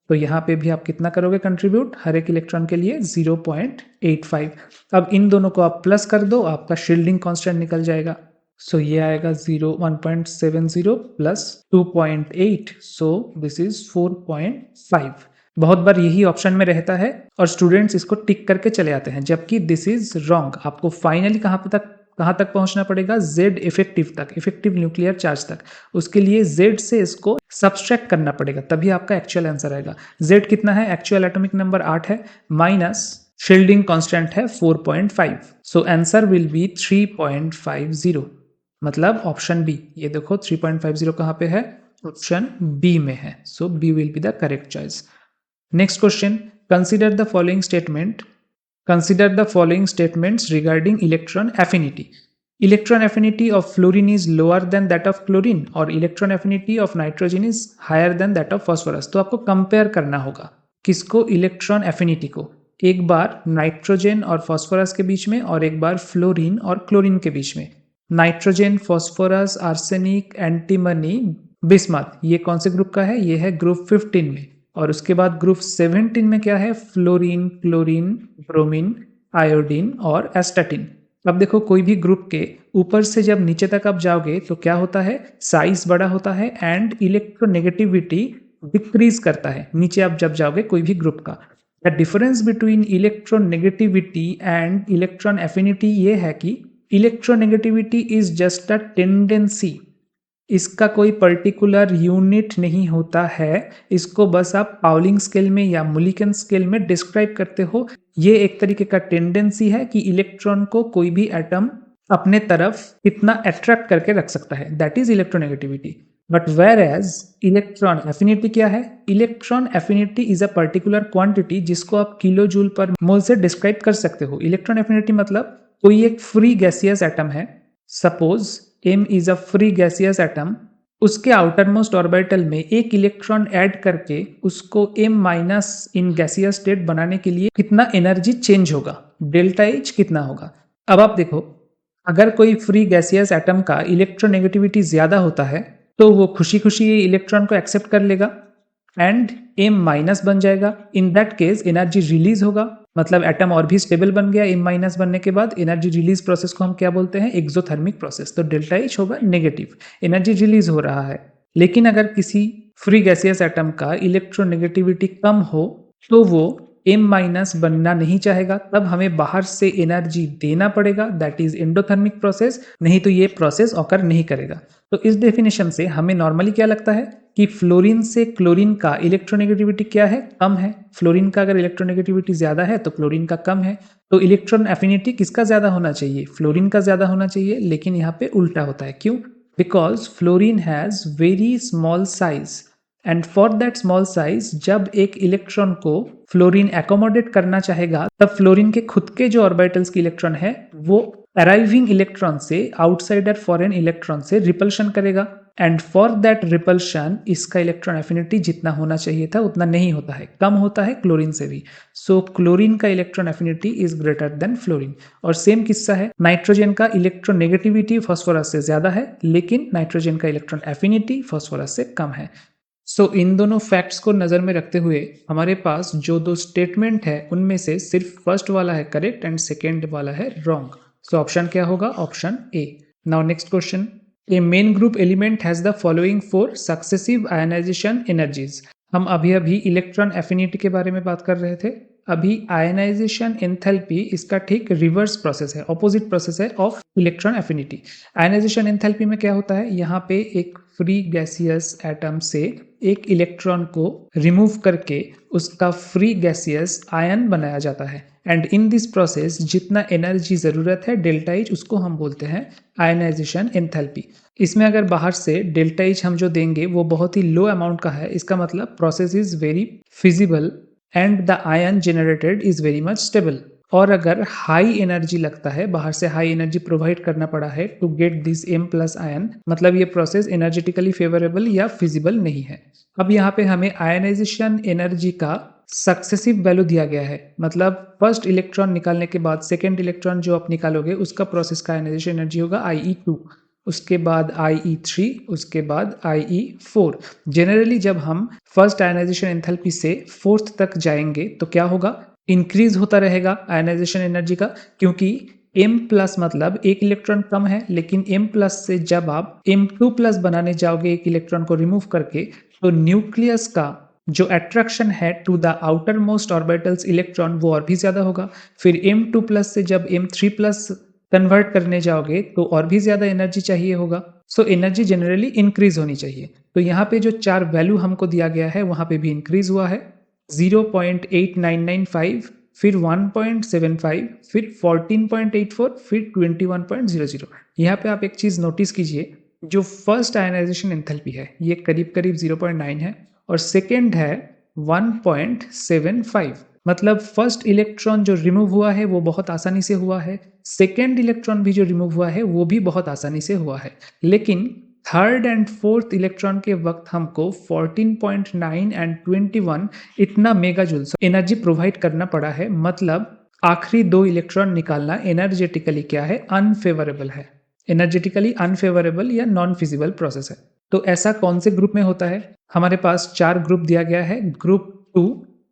तो यहाँ पे भी आप कितना करोगे कंट्रीब्यूट? हर एक इलेक्ट्रॉन के लिए 0.85। अब इन दोनों को आप प्लस कर दो, आपका शील्डिंग कांस्टेंट निकल जाएगा। सो ये आएगा 1.70 प्लस 2.8, सो दिस इज 4.5। बहुत बार यही ऑप्शन में रहता है और स्टूडेंट्स इसको टिक करके चले आते हैं, जबकि दिस इज रॉन्ग। आपको फाइनली कहाँ तक पहुंचना पड़ेगा? Z इफेक्टिव तक, इफेक्टिव न्यूक्लियर चार्ज तक। उसके लिए Z से इसको सब्सट्रैक्ट करना पड़ेगा, तभी आपका एक्चुअल आंसर आएगा। Z कितना है? एक्चुअल एटॉमिक नंबर 8 है, माइनस शील्डिंग कांस्टेंट है 4.5, सो आंसर विल बी 3.50। मतलब ऑप्शन बी, ये देखो 3.50 कहाँ पे है? ऑप्शन बी में है, so B will be the correct choice. Next question, consider the following statement. Consider the following statements regarding electron affinity. Electron affinity of fluorine is lower than that of chlorine और electron affinity of nitrogen is higher than that of phosphorus. तो आपको compare करना होगा किसको? Electron affinity को। एक बार nitrogen और phosphorus के बीच में और एक बार फ्लोरीन और क्लोरीन के बीच में। Nitrogen, phosphorus, arsenic, antimony, bismuth, ये कौन से ग्रुप का है? ये है ग्रुप 15 में। और उसके बाद ग्रुप 17 में क्या है? फ्लोरीन, क्लोरीन, ब्रोमीन, आयोडीन और एस्टाटिन। अब देखो कोई भी ग्रुप के ऊपर से जब नीचे तक आप जाओगे तो क्या होता है? साइज बड़ा होता है एंड इलेक्ट्रोनेगेटिविटी डिक्रीज करता है नीचे आप जब जाओगे कोई भी ग्रुप का। The difference between electronegativity and electron affinity ये है कि electronegativity is just a tendency, इसका कोई पर्टिकुलर यूनिट नहीं होता है, इसको बस आप पाउलिंग स्केल में या मुलिकन स्केल में डिस्क्राइब करते हो। ये एक तरीके का टेंडेंसी है कि इलेक्ट्रॉन को कोई भी एटम अपने तरफ कितना अट्रैक्ट करके रख सकता है, that is electronegativity. But whereas electron affinity क्या है? Electron affinity is a particular quantity जिसको आप किलो जूल पर मोल से डिस्क्राइब कर सकते हो। इलेक्ट्रॉन एफिनिटी मतलब कोई एक फ्री गैसियस एटम है, suppose m is a free gaseous atom, उसके आउटर मोस्ट ऑर्बिटल में एक इलेक्ट्रॉन ऐड करके उसको m minus in gaseous state बनाने के लिए कितना एनर्जी चेंज होगा, डेल्टा एच कितना होगा। अब आप देखो, अगर कोई फ्री गैसियस एटम का इलेक्ट्रोनेगेटिविटी ज्यादा होता है तो वो खुशी खुशी ये इलेक्ट्रॉन को एक्सेप्ट कर लेगा एंड m माइनस बन जाएगा। In that case energy release होगा, मतलब एटम और भी स्टेबल बन गया। m माइनस बनने के बाद एनर्जी रिलीज प्रोसेस को हम क्या बोलते हैं, एक्सोथर्मिक प्रोसेस। तो डेल्टा एच होगा नेगेटिव, एनर्जी रिलीज हो रहा है। लेकिन अगर किसी फ्री गैसियस एटम का इलेक्ट्रोनेगेटिविटी कम हो तो वो m माइनस बनना नहीं चाहेगा, तब हमें बाहर से एनर्जी देना पड़ेगा, दैट इज एंडोथर्मिक प्रोसेस, नहीं तो ये प्रोसेस ऑकर नहीं करेगा। तो इस डेफिनेशन से हमें नॉर्मली क्या लगता है कि फ्लोरीन से क्लोरीन का इलेक्ट्रोनेगेटिविटी क्या है, कम है। फ्लोरीन का अगर इलेक्ट्रोनेगेटिविटी ज्यादा है तो क्लोरीन का कम है, तो इलेक्ट्रॉन एफिनिटी किसका ज्यादा होना चाहिए, फ्लोरीन का ज्यादा होना चाहिए। लेकिन यहाँ पे उल्टा होता है, क्यों? Because fluorine has very small size and for that small size जब एक इलेक्ट्रॉन को फ्लोरीन एकोमोडेट करना चाहेगा तब फ्लोरीन के खुद के जो ऑर्बिटल्स की इलेक्ट्रॉन है वो अराइविंग इलेक्ट्रॉन से, आउटसाइडर फॉरेन इलेक्ट्रॉन से रिपल्शन करेगा एंड फॉर दैट रिपल्शन इसका इलेक्ट्रॉन एफिनिटी जितना होना चाहिए था उतना नहीं होता है, कम होता है क्लोरीन से भी। सो क्लोरीन का electron affinity is greater than fluorine. और सेम किस्सा है, नाइट्रोजन का इलेक्ट्रोनेगेटिविटी फास्फोरस से ज्यादा है लेकिन नाइट्रोजन का इलेक्ट्रॉन एफिनिटी फास्फोरस से कम है। सो इन दोनों फैक्ट्स को नज़र में रखते हुए हमारे पास जो दो स्टेटमेंट है उनमें से सिर्फ फर्स्ट वाला है करेक्ट एंड सेकेंड वाला है रॉन्ग। सो ऑप्शन क्या होगा, option A. Now next question, a main group element has the following four successive ionisation energies. हम अभी अभी इलेक्ट्रॉन एफिनिटी के बारे में बात कर रहे थे। अभी आयनाइजेशन एंथैल्पी इसका ठीक रिवर्स प्रोसेस है, ऑपोजिट प्रोसेस है of electron affinity. Ionisation enthalpy में क्या होता है, यहाँ पे एक फ्री गैसियस एटम से एक इलेक्ट्रॉन को रिमूव करके उसका फ्री गैसियस आयन बनाया जाता है एंड इन दिस प्रोसेस जितना एनर्जी ज़रूरत है डेल्टा एच, उसको हम बोलते हैं आयनाइजेशन एंथैल्पी। इसमें अगर बाहर से डेल्टा एच हम जो देंगे वो बहुत ही लो अमाउंट का है, इसका मतलब process is very feasible and the ion generated is very much stable. और अगर हाई एनर्जी लगता है, बाहर से हाई एनर्जी प्रोवाइड करना पड़ा है to get this m plus ion, मतलब ये प्रोसेस एनर्जेटिकली फेवरेबल या फिजिबल नहीं है। अब यहाँ पे हमें आयनाइजेशन एनर्जी का सक्सेसिव वैल्यू दिया गया है, मतलब फर्स्ट इलेक्ट्रॉन निकालने के बाद सेकेंड इलेक्ट्रॉन जो आप निकालोगे उसका प्रोसेस का आयनाइजेशन एनर्जी होगा IE2, उसके बाद IE3, उसके बाद IE4। जनरली जब हम फर्स्ट आयनाइजेशन एंथैल्पी से फोर्थ तक जाएंगे तो क्या होगा, इंक्रीज होता रहेगा आयनाइजेशन एनर्जी का, क्योंकि m प्लस मतलब एक इलेक्ट्रॉन कम है, लेकिन m प्लस से जब आप m2 प्लस बनाने जाओगे एक इलेक्ट्रॉन को रिमूव करके, तो न्यूक्लियस का जो अट्रैक्शन है to the outermost orbitals electron वो और भी ज्यादा होगा। फिर m2 प्लस से जब m3 प्लस कन्वर्ट करने जाओगे तो और भी ज्यादा एनर्जी चाहिए होगा। सो एनर्जी जनरली इंक्रीज होनी चाहिए। तो यहाँ पे जो चार वैल्यू हमको दिया गया है वहां पे भी इंक्रीज हुआ है, 0.8995, फिर 1.75, फिर 14.84, फिर 21.00। यहाँ पे आप एक चीज नोटिस कीजिए, जो फर्स्ट आयनाइजेशन एंथैल्पी है ये करीब करीब 0.9 है और सेकेंड है 1.75। मतलब फर्स्ट इलेक्ट्रॉन जो रिमूव हुआ है वो बहुत आसानी से हुआ है, सेकेंड इलेक्ट्रॉन भी जो रिमूव हुआ है वो भी बहुत आसानी से हुआ है, लेकिन थर्ड एंड फोर्थ इलेक्ट्रॉन के वक्त हमको 14.9 एंड 21 इतना मेगा जूल्स एनर्जी प्रोवाइड करना पड़ा है। मतलब आखिरी दो इलेक्ट्रॉन निकालना एनर्जेटिकली क्या है, अनफेवरेबल है, एनर्जेटिकली अनफेवरेबल या नॉन फिजिबल प्रोसेस है। तो ऐसा कौन से ग्रुप में होता है, हमारे पास चार ग्रुप दिया गया है, ग्रुप 2,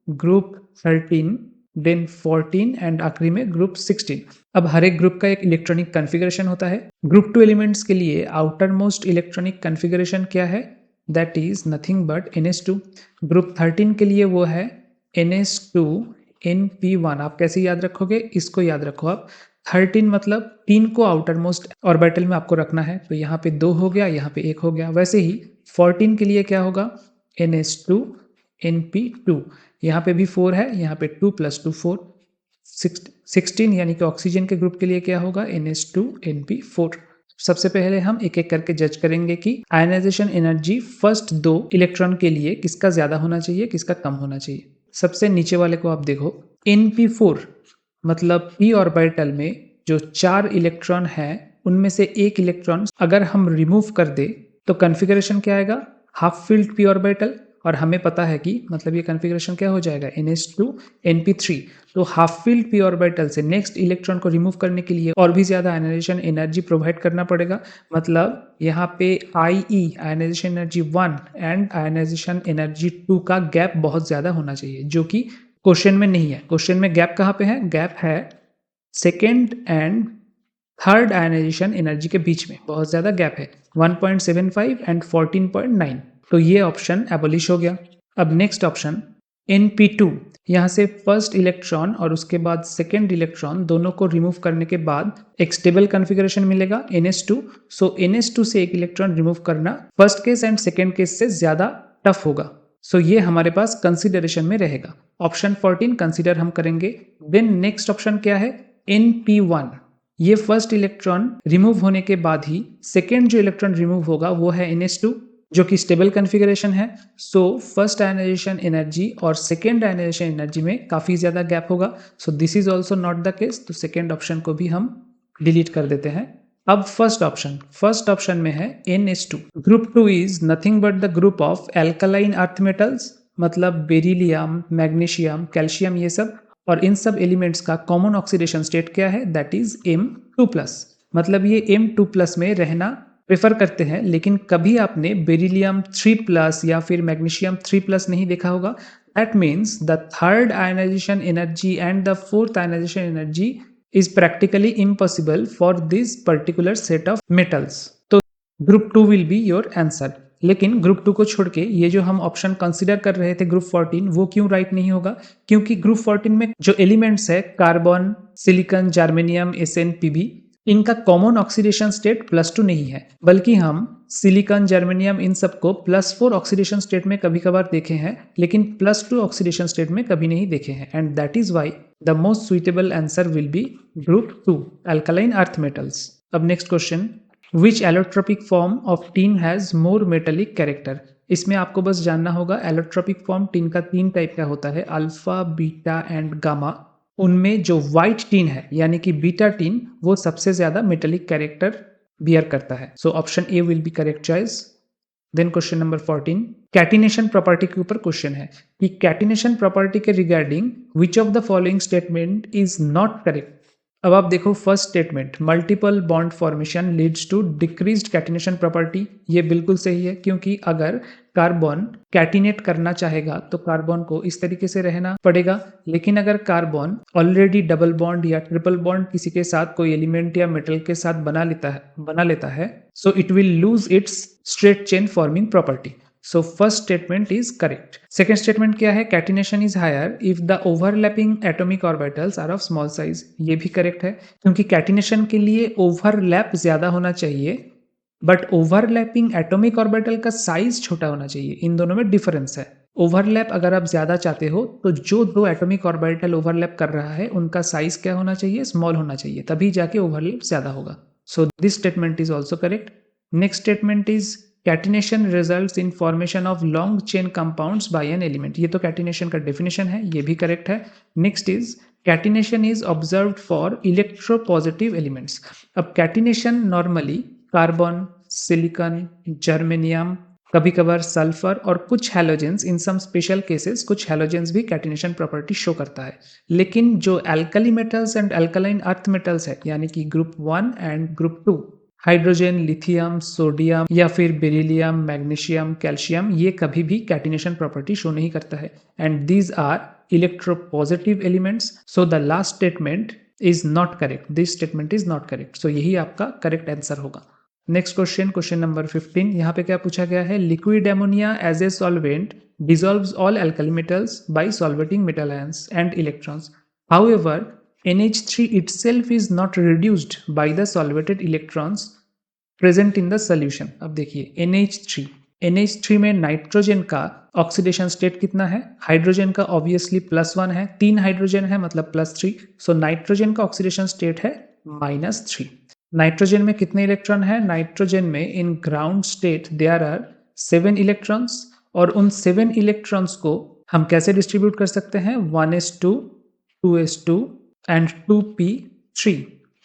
ग्रुप 13, देन 14 एंड आखिरी में ग्रुप 16। अब हर एक ग्रुप का एक इलेक्ट्रॉनिक कॉन्फ़िगरेशन होता है। ग्रुप 2 एलिमेंट्स के लिए आउटर मोस्ट इलेक्ट्रॉनिक कॉन्फ़िगरेशन क्या है, that is nothing but NH2। Group 13 के लिए वो है NH2 NP1। आप कैसे याद रखोगे, इसको याद रखो आप, 13 मतलब 3 को आउटर मोस्ट ऑर्बिटल में आपको रखना है, तो यहाँ पे 2 हो गया, यहाँ पे 1 हो गया। वैसे ही 14 के लिए क्या होगा, NH2 NP2, यहाँ पे भी 4 है, यहाँ पे 2 + 2 4। 16 यानी कि ऑक्सीजन के ग्रुप के लिए क्या होगा, NH2 NP4। सबसे पहले हम एक एक करके जज करेंगे कि आयनाइजेशन एनर्जी फर्स्ट दो इलेक्ट्रॉन के लिए किसका ज्यादा होना चाहिए, किसका कम होना चाहिए। सबसे नीचे वाले को आप देखो, NP4 मतलब p ऑर्बिटल में जो 4 इलेक्ट्रॉन है उनमें से एक इलेक्ट्रॉन अगर हम रिमूव कर दे तो कॉन्फ़िगरेशन क्या आएगा, हाफ फिल्ड पी ऑर्बिटल, और हमें पता है कि मतलब ये कॉन्फ़िगरेशन क्या हो जाएगा, NH2 NP3। तो हाफ फिल्ड पी ऑर्बिटल से नेक्स्ट इलेक्ट्रॉन को रिमूव करने के लिए और भी ज़्यादा आयनाइजेशन एनर्जी प्रोवाइड करना पड़ेगा। मतलब यहाँ पे IE ionisation energy 1 and ionisation energy 2 का गैप बहुत ज़्यादा होना चाहिए, जो कि क्वेश्चन में नहीं है। क्वेश्चन में गैप कहाँ पे है, गैप है second and third ionization energy के बीच में, बहुत ज़्यादा गैप है 1.75 एंड 14.9। तो ये ऑप्शन एबोलिश हो गया। अब नेक्स्ट ऑप्शन NP2, यहाँ से फर्स्ट इलेक्ट्रॉन और उसके बाद सेकेंड इलेक्ट्रॉन दोनों को रिमूव करने के बाद एक स्टेबल कॉन्फ़िगरेशन मिलेगा NH2। सो NH2 से एक इलेक्ट्रॉन रिमूव करना first case and second case से ज़्यादा टफ होगा। सो ये हमारे पास कंसिडरेशन में रहेगा। ऑप्शन 14 कंसिडर हम करेंगे। देन नेक्स्ट ऑप्शन क्या है, NP1। ये फर्स्ट इलेक्ट्रॉन रिमूव होने के बाद ही सेकेंड जो इलेक्ट्रॉन रिमूव होगा वो है NH2, जो कि स्टेबल कॉन्फ़िगरेशन है। सो फर्स्ट आयनाइजेशन एनर्जी और सेकेंड आयनाइजेशन एनर्जी में काफ़ी ज़्यादा गैप होगा। So this is also not the case, तो सेकेंड ऑप्शन को भी हम डिलीट कर देते हैं। अब फर्स्ट ऑप्शन में है NH2। Group 2 is nothing but the group of alkaline earth metals, मतलब बेरिलियम, मैग्नीशियम, कैल्शियम, ये सब, और इन सब एलिमेंट्स का कॉमन ऑक्सीडेशन स्टेट क्या है, दैट इज M2+। मतलब ये M2+ में रहना प्रेफर करते हैं, लेकिन कभी आपने बेरिलियम 3+ या फिर मैग्नीशियम 3+ नहीं देखा होगा। That means the third ionization energy and the fourth ionization energy is practically impossible for this particular set of metals. तो group 2 will be your answer. लेकिन ग्रुप 2 को छोड़ के ये जो हम ऑप्शन कंसीडर कर रहे थे ग्रुप 14, वो क्यों राइट नहीं होगा, क्योंकि ग्रुप 14 में जो एलिमेंट्स है carbon, silicon, germanium, SN, Pb, इनका कॉमन ऑक्सीडेशन स्टेट +2 नहीं है, बल्कि हम सिलिकॉन, जर्मेनियम, इन सबको +4 ऑक्सीडेशन स्टेट में कभी कभार देखे हैं, लेकिन +2 ऑक्सीडेशन स्टेट में कभी नहीं देखे हैं। And that is why the most suitable answer will be group 2, alkaline earth metals. अब next question, which allotropic form of tin has more metallic character. इसमें आपको बस जानना होगा एलोट्रोपिक फॉर्म टीन का 3 टाइप का होता है, अल्फा, बीटा एंड गामा। उनमें जो व्हाइट टीन है यानी कि बीटा टीन, वो सबसे ज्यादा मेटेलिक कैरेक्टर बियर करता है। So option A will be correct choice. Then question number 14, catenation property के ऊपर क्वेश्चन है कि कैटिनेशन प्रॉपर्टी के regarding which of the following statement is not correct. अब आप देखो first statement, multiple bond formation leads to decreased catenation property, ये बिल्कुल सही है, क्योंकि अगर कार्बन कैटिनेट करना चाहेगा तो कार्बन को इस तरीके से रहना पड़ेगा। लेकिन अगर कार्बन ऑलरेडी डबल बॉन्ड या ट्रिपल बॉन्ड किसी के साथ, कोई एलिमेंट या मेटल के साथ बना लेता है, so it will lose its straight chain forming property. So first statement is correct. Second statement क्या है, catenation is higher if the overlapping atomic orbitals are of small size, ये भी करेक्ट है, क्योंकि कैटिनेशन के लिए ओवरलैप ज्यादा होना चाहिए, बट ओवरलैपिंग एटॉमिक ऑर्बिटल का साइज छोटा होना चाहिए। इन दोनों में डिफरेंस है। ओवरलैप अगर आप ज्यादा चाहते हो तो जो दो एटॉमिक ऑर्बिटल ओवरलैप कर रहा है उनका साइज क्या होना चाहिए, स्मॉल होना चाहिए, तभी जाके ओवरलैप ज्यादा होगा। So this statement is also correct. Next statement is catenation results in formation of long chain compounds by an element, ये तो कैटिनेशन का डेफिनेशन है, ये भी करेक्ट है। Next is catenation is observed for electropositive elements. अब catenation normally carbon, silicon, germanium, कभी कभार सल्फर और कुछ halogens, in some special cases कुछ हैलोजेंस भी कैटिनेशन प्रॉपर्टी शो करता है। लेकिन जो alkali metals and alkaline earth metals है यानी कि group 1 and group 2, hydrogen, lithium, sodium या फिर बेरिलियम, मैग्नीशियम, कैल्शियम, ये कभी भी कैटिनेशन प्रॉपर्टी शो नहीं करता है। And these are electropositive elements. So the last statement is not correct, this statement is not correct. So यही आपका करेक्ट आंसर होगा। नेक्स्ट क्वेश्चन, क्वेश्चन नंबर 15, यहाँ पे क्या पूछा गया है, liquid ammonia as a solvent dissolves all alkali metals by solvating metal ions and electrons. However, NH3 itself is not reduced by the solvated electrons present in the solution. अब देखिए NH3 में nitrogen का oxidation state कितना है, hydrogen का obviously +1 है, 3 hydrogen है मतलब +3, सो नाइट्रोजन का ऑक्सीडेशन स्टेट है -3। नाइट्रोजन में कितने इलेक्ट्रॉन है, नाइट्रोजन में in ground state there are 7 electrons, और उन 7 इलेक्ट्रॉन्स को हम कैसे डिस्ट्रीब्यूट कर सकते हैं, 1s2, 2s2 एंड 2p3।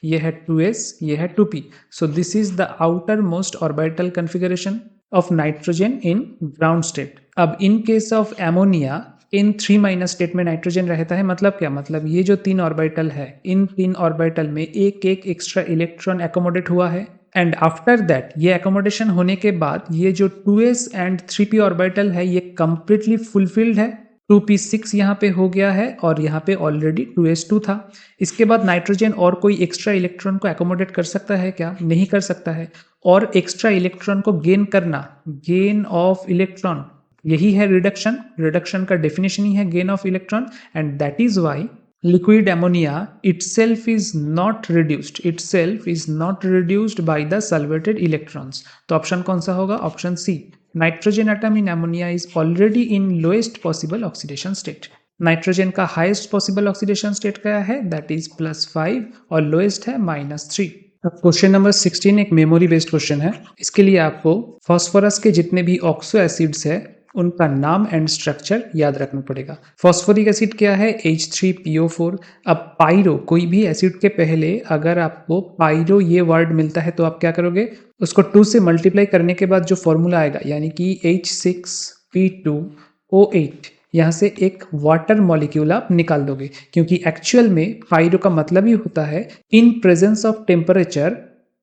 ये है 2s, ये है 2p. So this is the outermost orbital configuration of nitrogen in ground state. अब in case of ammonia in 3- state में नाइट्रोजन रहता है. मतलब क्या, मतलब ये जो 3 ऑर्बिटल है, इन 3 ऑर्बिटल में एक एक एक्स्ट्रा इलेक्ट्रॉन एकोमोडेट हुआ है. एंड आफ्टर दैट ये एकोमोडेशन होने के बाद ये जो 2s एंड 3p ऑर्बिटल है ये कंप्लीटली फुलफिल्ड है. 2p6 यहाँ पे हो गया है और यहाँ पे ऑलरेडी 2s2 था. इसके बाद नाइट्रोजन और कोई एक्स्ट्रा इलेक्ट्रॉन को एकोमोडेट कर सकता है क्या? नहीं कर सकता है. और एक्स्ट्रा इलेक्ट्रॉन को गेन करना, गेन ऑफ इलेक्ट्रॉन, यही है रिडक्शन. रिडक्शन का डेफिनेशन ही है gain of electron. And that is why liquid ammonia itself is not reduced by the solvated electrons. तो ऑप्शन कौन सा होगा? Option C. Nitrogen atom in ammonia is already in lowest possible oxidation state. Nitrogen का highest possible oxidation state क्या है? That is +5 और lowest है -3. अब क्वेश्चन नंबर 16 एक मेमोरी बेस्ड क्वेश्चन है. इसके लिए आपको फास्फोरस के जितने भी ऑक्सो एसिड्स है उनका नाम एंड स्ट्रक्चर याद रखना पड़ेगा. फॉस्फोरिक एसिड क्या है? H3PO4. अब पायरो, कोई भी एसिड के पहले अगर आपको पायरो ये वर्ड मिलता है तो आप क्या करोगे? उसको 2 से मल्टीप्लाई करने के बाद जो फॉर्मूला आएगा यानी कि H6P2O8, यहाँ से एक वाटर मॉलिक्यूल आप निकाल दोगे. क्योंकि एक्चुअल में पायरो का मतलब ही होता है in presence of temperature,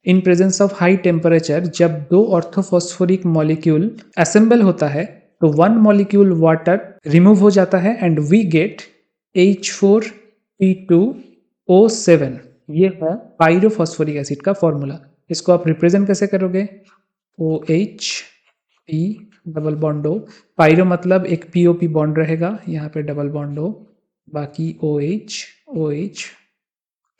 in presence of high temperature जब 2 ऑर्थोफॉस्फोरिक मॉलिक्यूल असेंबल होता है तो 1 मॉलिक्यूल वाटर रिमूव हो जाता है एंड वी गेट H4P2O7. ये है पायरोफॉस्फोरिक एसिड का फॉर्मूला. इसको आप रिप्रेजेंट कैसे करोगे? OH P double bond O. Pyro मतलब एक POP बॉन्ड रहेगा, यहाँ पे डबल बॉन्ड O, बाकी OH,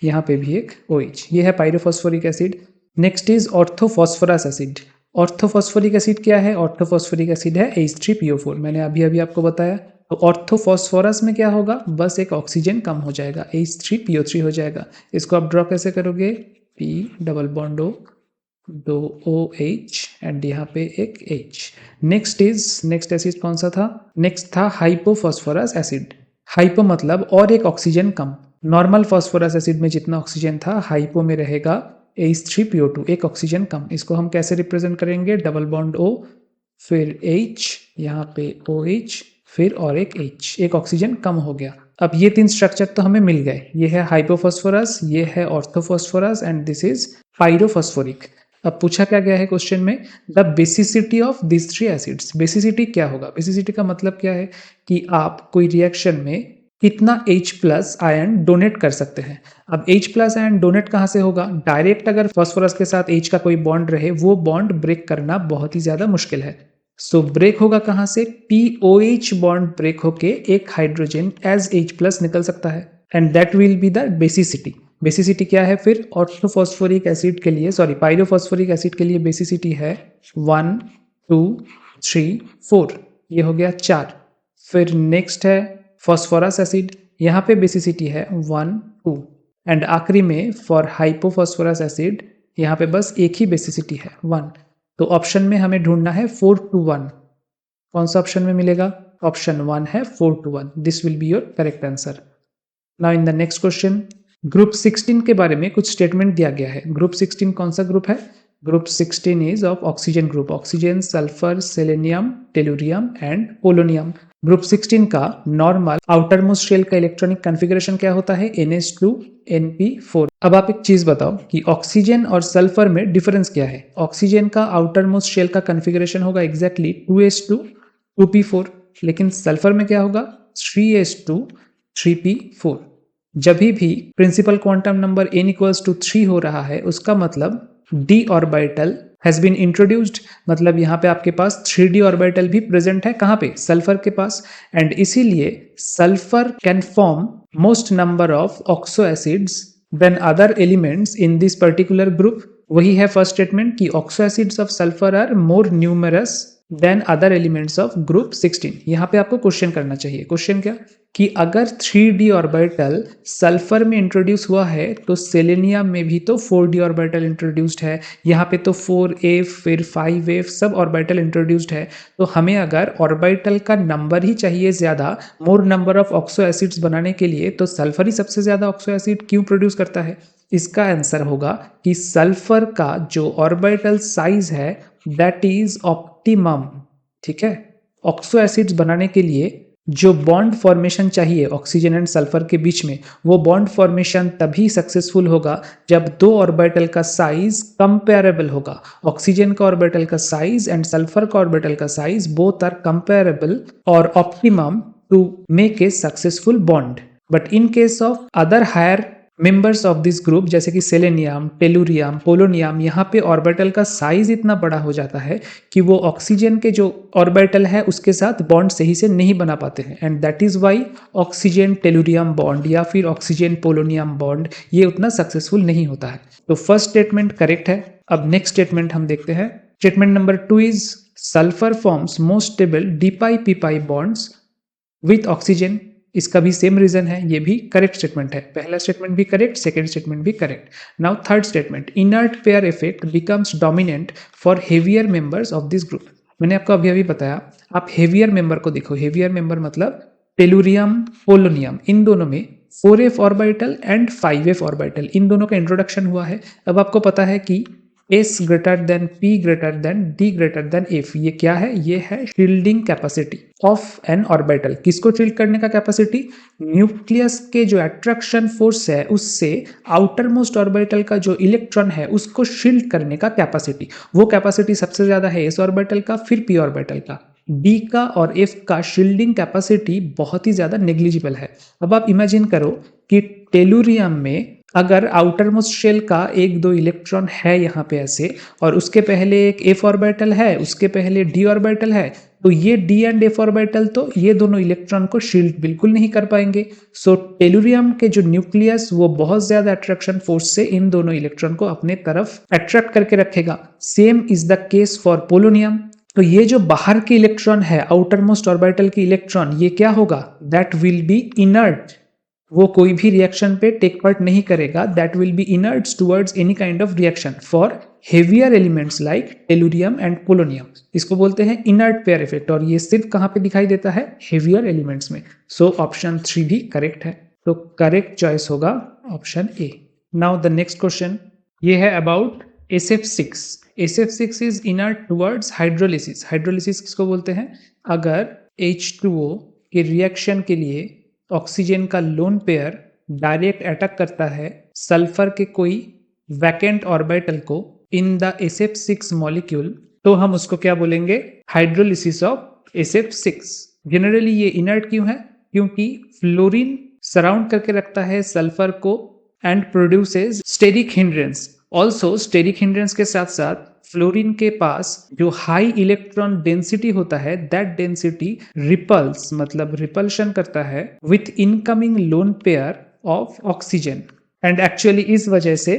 यहाँ पे भी एक OH. ये है pyrophosphoric acid. Next is orthophosphorous acid. Orthophosphoric acid क्या है? ऑर्थोफॉस्फोरिक एसिड है H3PO4. मैंने अभी आपको बताया. तो ऑर्थोफॉस्फोरस में क्या होगा? बस एक ऑक्सीजन कम हो जाएगा, H3PO3 हो जाएगा. इसको आप ड्रॉ कैसे करोगे? P double bond O, 2 OH and यहाँ पे एक H. नेक्स्ट एसिड कौन सा था? नेक्स्ट था हाइपोफॉस्फोरस एसिड. हाइपो मतलब और एक ऑक्सीजन कम. नॉर्मल फॉस्फोरस एसिड में जितना ऑक्सीजन था हाइपो में रहेगा H3PO2, एक ऑक्सीजन कम. इसको हम कैसे रिप्रेजेंट करेंगे? डबल बॉन्ड O, फिर H, यहाँ पे OH, फिर और एक H, एक ऑक्सीजन कम हो गया. अब ये 3 स्ट्रक्चर तो हमें मिल गए. ये है हाइपोफॉस्फोरस, ये है orthophosphorus and this is pyrophosphoric. अब पूछा क्या गया है क्वेश्चन में? The basicity of this 3 acids. Basicity क्या होगा? बेसिसिटी का मतलब क्या है कि आप कोई रिएक्शन में कितना H+ आयन डोनेट कर सकते हैं. अब H+ आयन डोनेट कहाँ से होगा? डायरेक्ट अगर फॉस्फोरस के साथ H का कोई बॉन्ड रहे, वो बॉन्ड ब्रेक करना बहुत ही ज्यादा मुश्किल है. सो ब्रेक होगा कहाँ से? POH बॉन्ड ब्रेक होके एक हाइड्रोजन एज H+ निकल सकता है and that will be the basicity. Basicity क्या है फिर? ऑर्थोफॉस्फोरिक एसिड के लिए, सॉरी पायरोफॉस्फोरिक एसिड के लिए बेसिसिटी है 1, 2, 3, 4. ये हो गया 4. फिर नेक्स्ट है फॉस्फोरस एसिड. यहाँ पे बेसिसिटी है 1, 2 एंड आखिरी में फॉर हाइपोफॉस्फोरस एसिड यहाँ पे बस एक ही बेसिसिटी है 1. तो ऑप्शन में हमें ढूंढना है 4 to 1. कौन सा ऑप्शन में मिलेगा? ऑप्शन 1 है 4 to 1. This will be your correct answer. Now in the next question, group 16 के बारे में कुछ स्टेटमेंट दिया गया है. ग्रुप 16 कौन सा ग्रुप है? Group 16 is of oxygen group. Oxygen, sulphur, selenium, tellurium and polonium. Group 16 का नॉर्मल आउटर मोस्ट शेल का इलेक्ट्रॉनिक कॉन्फ़िगरेशन क्या होता है? NH2NP4. अब आप एक चीज बताओ कि ऑक्सीजन और सल्फर में डिफरेंस क्या है? ऑक्सीजन का आउटर मोस्ट शेल का कॉन्फ़िगरेशन होगा एग्जैक्टली 2s2 2p4, लेकिन सल्फर में क्या होगा? 3s2 3p4. जब भी प्रिंसिपल क्वांटम नंबर n = 3 हो रहा है उसका मतलब d orbital has been introduced. मतलब यहाँ पे आपके पास 3d ऑर्बिटल भी प्रेजेंट है. कहाँ पे? सल्फर के पास. एंड इसीलिए sulphur can form most number of oxo acids than other elements in this particular group. वही है फर्स्ट स्टेटमेंट कि oxo acids of sulphur are more numerous than other elements of group 16. यहाँ पे आपको question करना चाहिए. Question क्या? कि अगर 3d ऑर्बिटल सल्फर में इंट्रोड्यूस हुआ है तो सेलेनियम में भी तो 4d ऑर्बिटल इंट्रोड्यूस्ड है. यहाँ पे तो 4f फिर 5f सब ऑर्बिटल इंट्रोड्यूस्ड है. तो हमें अगर ऑर्बिटल का नंबर ही चाहिए ज़्यादा, मोर नंबर ऑफ ऑक्सो एसिड्स बनाने के लिए, तो सल्फर ही सबसे ज़्यादा ऑक्सो एसिड क्यों प्रोड्यूस करता है? इसका आंसर होगा कि सल्फर का जो ऑर्बिटल साइज है दैट इज ऑप्टिमम। ठीक है, ऑक्सो एसिड्स बनाने के लिए जो बॉन्ड फॉर्मेशन चाहिए ऑक्सीजन एंड सल्फर के बीच में, वो बॉन्ड फॉर्मेशन तभी सक्सेसफुल होगा जब दो ऑर्बिटल का साइज कंपेरेबल होगा। ऑक्सीजन का ऑर्बिटल का साइज एंड सल्फर का ऑर्बिटल का साइज बोथ आर कंपेरेबल और optimum to make a successful bond. But in case of other higher members of this group जैसे कि सेलेनियम, टेलुरियम, पोलोनियम, यहाँ पे ऑर्बिटल का साइज इतना बड़ा हो जाता है कि वो ऑक्सीजन के जो ऑर्बिटल है उसके साथ बॉन्ड सही से नहीं बना पाते हैं, and that is why oxygen tellurium bond या फिर ऑक्सीजन पोलोनियम बॉन्ड ये उतना सक्सेसफुल नहीं होता है। तो फर्स्ट स्टेटमेंट करेक्ट है। अब नेक्स्ट स्टेटमेंट हम देखते हैं। Statement number 2 is sulphur forms most stable d pi p pi bonds with oxygen. इसका भी सेम रीजन है, ये भी करेक्ट स्टेटमेंट है। पहला स्टेटमेंट भी करेक्ट, सेकंड स्टेटमेंट भी correct. Now third statement, inert pair effect becomes dominant for heavier members of this group. मैंने आपको अभी अभी बताया, आप हेवियर मेंबर को देखो। हेवियर मेंबर मतलब टेलुरियम, पोलोनियम, इन दोनों में 4f orbital and 5f orbital, इन दोनों का इंट्रोडक्शन हुआ है। अब आपको पता है कि S greater than P greater than D greater than F, ये क्या है? ये है shielding capacity of N orbital. किसको शील्ड करने का कैपेसिटी? न्यूक्लियस के जो अट्रैक्शन फोर्स है उससे आउटर मोस्ट ऑर्बिटल का जो इलेक्ट्रॉन है उसको शील्ड करने का कैपेसिटी। वो कैपेसिटी सबसे ज्यादा है S ऑर्बिटल का, फिर P ऑर्बिटल का। D का और F का शील्डिंग कैपेसिटी बहुत ही ज्यादा नेग्लिजिबल है। अब आप इमेजिन करो कि टेलुरियम में अगर आउटर मोस्ट शेल का 1-2 इलेक्ट्रॉन है यहाँ पे ऐसे, और उसके पहले एक f ऑर्बिटल है, उसके पहले d ऑर्बिटल है, तो ये d एंड f ऑर्बिटल तो ये दोनों इलेक्ट्रॉन को शील्ड बिल्कुल नहीं कर पाएंगे। सो टेलुरियम के जो न्यूक्लियस वो बहुत ज्यादा अट्रैक्शन फोर्स से इन दोनों इलेक्ट्रॉन को अपने तरफ अट्रैक्ट करके रखेगा। Same is the case for polonium. तो ये जो बाहर के इलेक्ट्रॉन है, आउटर मोस्ट ऑर्बिटल के इलेक्ट्रॉन, ये क्या होगा? That will be inert. वो कोई भी रिएक्शन पे टेक पार्ट नहीं करेगा। That will be inerts towards any kind of reaction for heavier elements like tellurium and polonium. इसको बोलते हैं इनर्ट पेयर इफेक्ट, और ये सिर्फ कहाँ पे दिखाई देता है? हेवियर एलिमेंट्स में। सो ऑप्शन 3 भी करेक्ट है। तो करेक्ट चॉइस होगा option A. Now the next question, ये है about SF6। SF6 is inert towards hydrolysis. Hydrolysis किसको बोलते हैं? अगर H2O के रिएक्शन के लिए ऑक्सीजन का लोन पेयर डायरेक्ट अटैक करता है सल्फर के कोई वैकेंट ऑर्बिटल को इन द SF6 मॉलिक्यूल, तो हम उसको क्या बोलेंगे? Hydrolysis of SF6। जनरली ये इनर्ट क्यों है? क्योंकि फ्लोरीन सराउंड करके रखता है सल्फर को and produces steric hindrance. Also steric hindrance के साथ साथ फ्लोरीन के पास जो हाई इलेक्ट्रॉन डेंसिटी होता है, दैट डेंसिटी रिपल्स मतलब रिपल्शन करता है with incoming lone pair of oxygen, and actually इस वजह से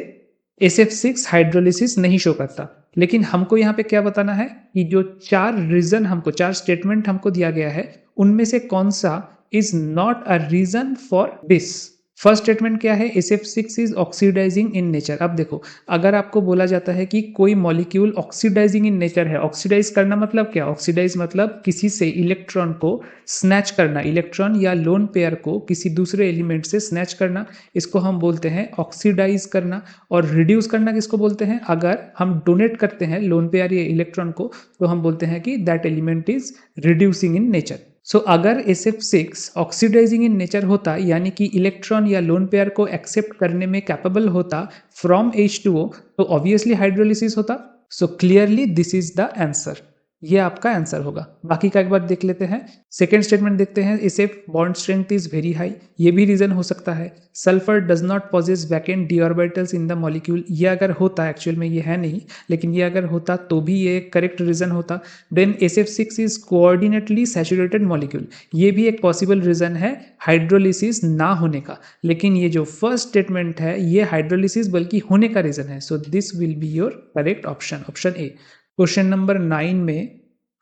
SF6 हाइड्रोलिसिस नहीं शो करता। लेकिन हमको यहाँ पे क्या बताना है कि जो 4 रीजन हमको, 4 स्टेटमेंट हमको दिया गया है, उनमें से कौन सा is not a reason for this. First statement क्या है? SF6 is oxidising in nature. अब देखो, अगर आपको बोला जाता है कि कोई मॉलिक्यूल ऑक्सीडाइजिंग इन नेचर है, ऑक्सीडाइज करना मतलब क्या? ऑक्सीडाइज मतलब किसी से इलेक्ट्रॉन को स्नैच करना, इलेक्ट्रॉन या लोन पेयर को किसी दूसरे एलिमेंट से स्नैच करना, इसको हम बोलते हैं ऑक्सीडाइज करना। और रिड्यूस करना किसको बोलते हैं? अगर हम डोनेट करते हैं लोन पेयर या इलेक्ट्रॉन को, तो हम बोलते हैं कि that element is reducing in nature. So अगर SF6 ऑक्सीडाइजिंग इन नेचर होता, यानी कि इलेक्ट्रॉन या लोन पेयर को एक्सेप्ट करने में कैपेबल होता फ्रॉम H2O, तो ऑब्वियसली हाइड्रोलिसिस होता। So clearly this is the answer. ये आपका आंसर होगा। बाकी का एक बार देख लेते हैं। सेकेंड स्टेटमेंट देखते हैं, SF bond strength is very high. ये भी रीजन हो सकता है। Sulphur does not possess vacant d orbitals in the molecule. ये अगर होता, एक्चुअल में ये है नहीं, लेकिन ये अगर होता तो भी ये करेक्ट रीजन होता। Then SF6 is coordinately saturated molecule. ये भी एक पॉसिबल रीजन है हाइड्रोलिसिस ना होने का। लेकिन ये जो फर्स्ट स्टेटमेंट है ये हाइड्रोलिसिस बल्कि होने का रीजन है। So this will be your correct option, option A. Question number 9 में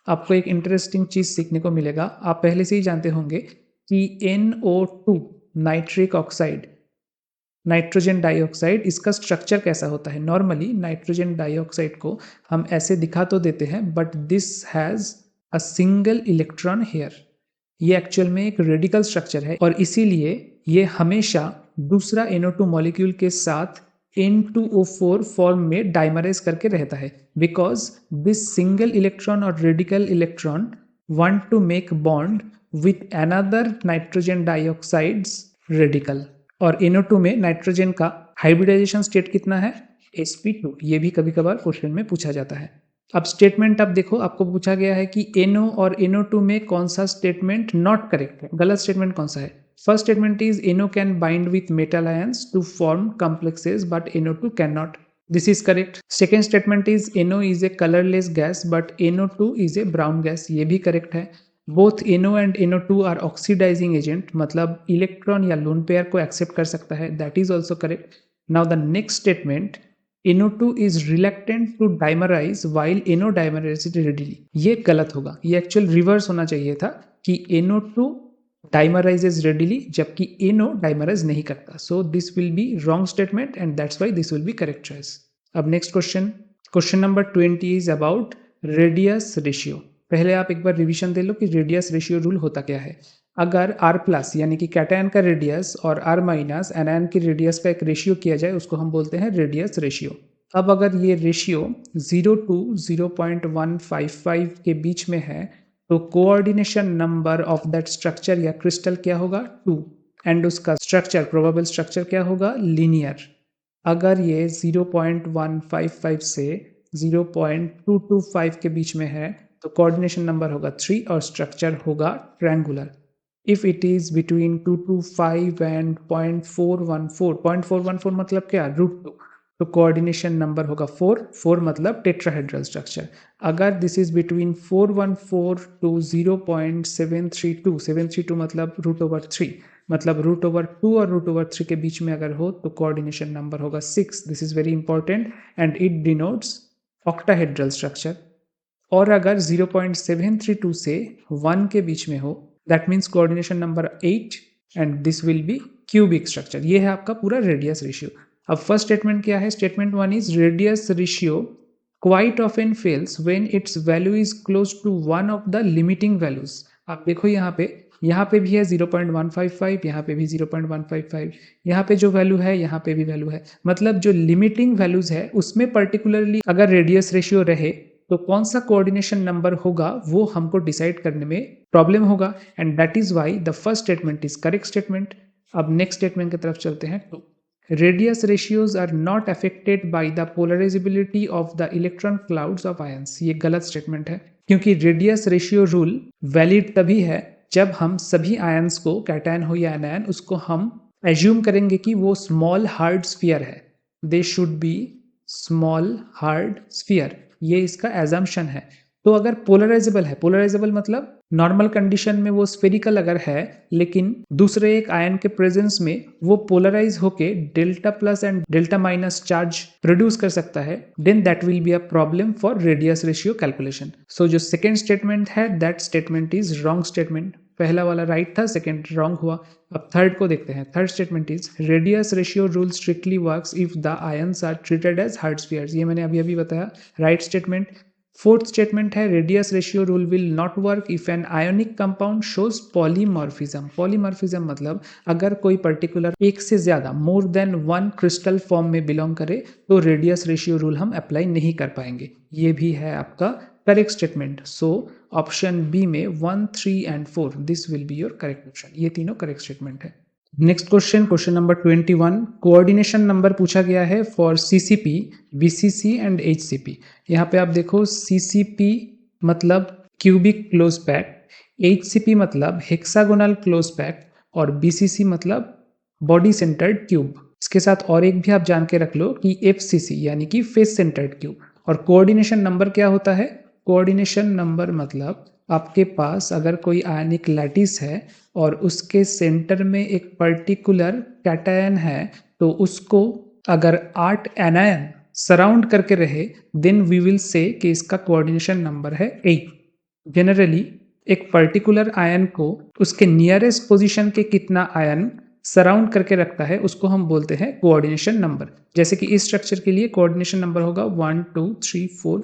आपको एक इंटरेस्टिंग चीज सीखने को मिलेगा। आप पहले से ही जानते होंगे कि NO2 nitric oxide, nitrogen dioxide, इसका स्ट्रक्चर कैसा होता है। नॉर्मली नाइट्रोजन डाइऑक्साइड को हम ऐसे दिखा तो देते हैं, but this has a single electron here. ये एक्चुअल में एक रेडिकल स्ट्रक्चर है, और इसीलिए ये हमेशा दूसरा NO2 मॉलिक्यूल के साथ N2O4 फॉर्म में डाइमराइज करके रहता है, बिकॉज दिस सिंगल इलेक्ट्रॉन और radical electron want to make bond with another nitrogen dioxides radical. और NO2 में नाइट्रोजन का हाइब्रिडाइजेशन स्टेट कितना है, sp2। ये भी कभी कभार क्वेश्चन में पूछा जाता है। अब स्टेटमेंट अब देखो, आपको पूछा गया है कि NO और NO2 में कौन सा स्टेटमेंट नॉट करेक्ट है, गलत स्टेटमेंट कौन सा है। First statement is NO can bind with metal ions to form complexes but NO2 cannot. This is correct. Second statement is NO is a colorless gas but NO2 is a brown gas. ये भी correct है। Both NO and NO2 are oxidizing agent, मतलब electron या lone pair को accept कर सकता है, that is also correct. Now the next statement, NO2 is reluctant to dimerize while NO dimerizes readily. ये गलत होगा, ये एक्चुअल रिवर्स होना चाहिए था कि NO2 dimerizes readily जबकि NO dimerize नहीं करता। So this will be wrong statement and that's why this will be correct choice. अब next question number 20 is about radius ratio। पहले आप एक बार रिवीजन दे लो कि रेडियस रेशियो रूल होता क्या है। अगर R प्लस यानी कि कैटायन का रेडियस और R माइनस एनायन की रेडियस का एक रेशियो किया जाए उसको हम बोलते हैं रेडियस रेशियो। अब अगर ये रेशियो 0 to 0.155 के बीच में है तो coordination number of that structure या क्रिस्टल क्या होगा, 2, एंड उसका स्ट्रक्चर प्रोबेबल स्ट्रक्चर क्या होगा, लीनियर। अगर ये 0.155 से 0.225 के बीच में है तो कोऑर्डिनेशन नंबर होगा 3 और स्ट्रक्चर होगा triangular. If it is between 225 and 0.414 मतलब क्या, √2, तो कोऑर्डिनेशन नंबर होगा 4 मतलब टेट्राहेड्रल स्ट्रक्चर। अगर दिस इज बिटवीन 414 टू 0.732 मतलब √3 मतलब √2 और √3 के बीच में अगर हो तो कोऑर्डिनेशन नंबर होगा 6। This is very important and it denotes octahedral structure. और अगर 0.732 से 1 के बीच में हो that means coordination number 8 and this will be cubic structure. ये है आपका पूरा रेडियस रेशियो। अब फर्स्ट स्टेटमेंट क्या है, statement 1 is radius ratio quite often fails when its value is close to one of the limiting values. आप देखो यहाँ पे भी है 0.155, यहाँ पे भी 0.155, यहाँ पे जो वैल्यू है यहाँ पे भी वैल्यू है, मतलब जो लिमिटिंग वैल्यूज है उसमें पर्टिकुलरली अगर रेडियस रेशियो रहे तो कौन सा कोऑर्डिनेशन नंबर होगा वो हमको डिसाइड करने में प्रॉब्लम होगा and that is why the first statement is correct statement. अब नेक्स्ट स्टेटमेंट की तरफ चलते हैं। तो radius ratios are not affected by the polarisability of the electron clouds of ions. ये गलत स्टेटमेंट है क्योंकि रेडियस रेशियो रूल वैलिड तभी है जब हम सभी आयंस को, कैटायन हो या एनायन, उसको हम एज्यूम करेंगे कि वो स्मॉल हार्ड स्फीयर है। They should be small hard sphere, ये इसका एजम्पशन है। तो अगर पोलराइजेबल है, पोलराइजेबल मतलब नॉर्मल कंडीशन में वो स्फेरिकल अगर है लेकिन दूसरे एक आयन के प्रेजेंस में वो पोलराइज होके delta plus and delta minus charge produce कर सकता है, then that will be a problem for radius ratio calculation. So जो सेकेंड स्टेटमेंट है that statement is wrong statement. पहला वाला राइट था, सेकेंड रॉन्ग हुआ। अब थर्ड को देखते हैं। Third statement is radius ratio rule strictly works if the ions are treated as hard spheres. ये मैंने अभी बताया, राइट स्टेटमेंट। फोर्थ स्टेटमेंट है radius ratio rule will not work if an ionic compound shows polymorphism. Polymorphism मतलब अगर कोई particular एक से ज्यादा more than one crystal form में बिलोंग करे तो रेडियस रेशियो रूल हम अप्लाई नहीं कर पाएंगे। ये भी है आपका correct statement. So option B में 1, 3 and 4 this will be your correct option. ये तीनों करेक्ट स्टेटमेंट है। Next question number 21, coordination number पूछा गया है for CCP, BCC and HCP। यहाँ पे आप देखो CCP मतलब क्यूबिक क्लोज पैक, HCP मतलब हेक्सागोनल क्लोज पैक और BCC मतलब बॉडी सेंटर्ड क्यूब। इसके साथ और एक भी आप जान के रख लो कि FCC यानी कि फेस सेंटर्ड क्यूब। और कोऑर्डिनेशन नंबर क्या होता है, कोऑर्डिनेशन नंबर मतलब आपके पास अगर कोई आयनिक लैटिस है और उसके सेंटर में एक पर्टिकुलर कैटायन है तो उसको अगर 8 एनायन सराउंड करके रहे देन वी विल से कि इसका कोऑर्डिनेशन नंबर है 8। जनरली एक पर्टिकुलर आयन को उसके नियरेस्ट पोजीशन के कितना आयन सराउंड करके रखता है उसको हम बोलते हैं कोऑर्डिनेशन नंबर। जैसे कि इस स्ट्रक्चर के लिए कोऑर्डिनेशन नंबर होगा 1, 2, 3, 4,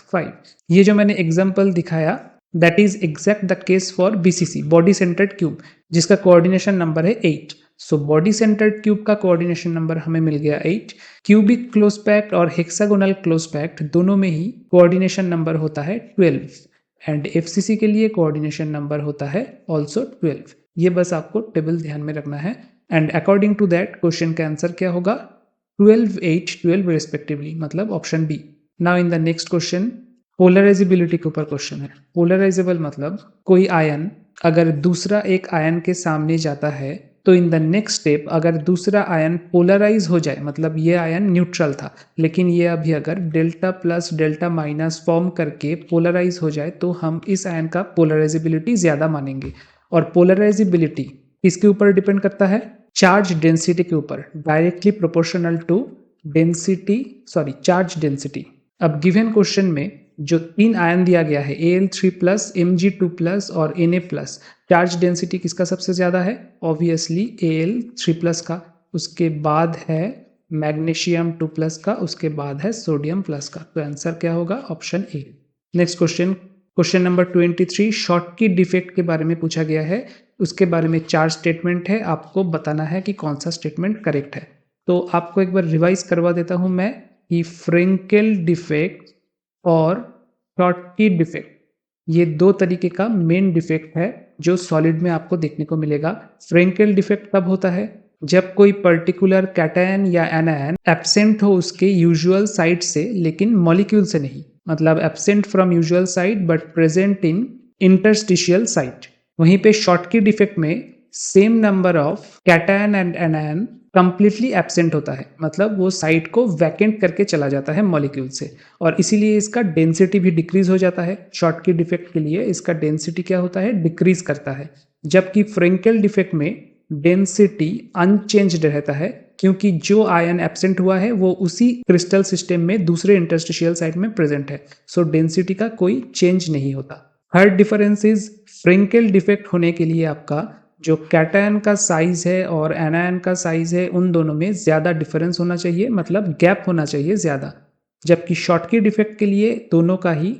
5। ये जो मैंने एग्जांपल दिखाया that is exact the case for BCC, body centred cube, जिसका कोऑर्डिनेशन नंबर है 8। सो बॉडी सेंटर्ड क्यूब का कोऑर्डिनेशन नंबर हमें मिल गया 8। क्यूबिक क्लोज पैक्ट और हेक्सागोनल क्लोज पैक्ट दोनों में ही कोऑर्डिनेशन नंबर होता है 12 एंड एफसीसी के लिए कोऑर्डिनेशन नंबर होता है ऑल्सो 12। ये बस आपको टेबल ध्यान में रखना है and according to that question का आंसर क्या होगा 12, 8, 12 रेस्पेक्टिवली, मतलब option B. Now in the next question polarisability के ऊपर क्वेश्चन है। पोलराइजेबल मतलब कोई आयन अगर दूसरा एक आयन के सामने जाता है तो इन द नेक्स्ट स्टेप अगर दूसरा आयन पोलराइज हो जाए, मतलब ये आयन न्यूट्रल था लेकिन ये अभी अगर delta plus delta minus form करके पोलराइज हो जाए तो हम इस आयन का पोलराइजेबिलिटी ज्यादा मानेंगे। और पोलराइजेबिलिटी किसके ऊपर डिपेंड करता है? चार्ज डेंसिटी के ऊपर, directly proportional to charge density. अब गिवन क्वेश्चन में जो 3 आयन दिया गया है Al3+, Mg2+ और Na+, चार्ज डेंसिटी किसका सबसे ज्यादा है? ऑब्वियसली Al3+ का, उसके बाद है मैग्नीशियम 2+ का, उसके बाद है सोडियम प्लस का। तो आंसर क्या होगा? ऑप्शन ए। Next question, question number 23, Schottky defect के बारे में पूछा गया है। उसके बारे में 4 स्टेटमेंट है, आपको बताना है कि कौन सा स्टेटमेंट करेक्ट है। तो आपको एक बार रिवाइज करवा देता हूं मैं कि फ्रेंकेल डिफेक्ट और शॉटकी डिफेक्ट ये 2 तरीके का मेन डिफेक्ट है जो सॉलिड में आपको देखने को मिलेगा। फ्रेंकेल डिफेक्ट कब होता है? जब कोई पर्टिकुलर कैटायन या एनायन एब्सेंट हो उसके यूजुअल साइट से लेकिन मॉलिक्यूल से नहीं, मतलब absent from usual site but present in interstitial site. वहीं पे शॉटकी डिफेक्ट में same number of cation and anion completely absent होता है, मतलब वो साइट को वैकेंट करके चला जाता है मॉलिक्यूल से, और इसीलिए इसका डेंसिटी भी डिक्रीज हो जाता है। शॉटकी डिफेक्ट के लिए इसका डेंसिटी क्या होता है? डिक्रीज करता है। जबकि फ्रेंकेल डिफेक्ट में डेंसिटी अनचेंज्ड रहता है क्योंकि जो आयन एब्सेंट हुआ है वो उसी क्रिस्टल सिस्टम में दूसरे इंटरस्टिशियल साइट में प्रेजेंट है, सो डेंसिटी का कोई चेंज नहीं होता। थर्ड डिफरेंस इज फ्रेंकेल डिफेक्ट होने के लिए आपका जो कैटायन का साइज है और एनायन का साइज है उन दोनों में ज्यादा डिफरेंस होना चाहिए, मतलब गैप होना चाहिए ज्यादा। जबकि शॉटकी डिफेक्ट के लिए दोनों का ही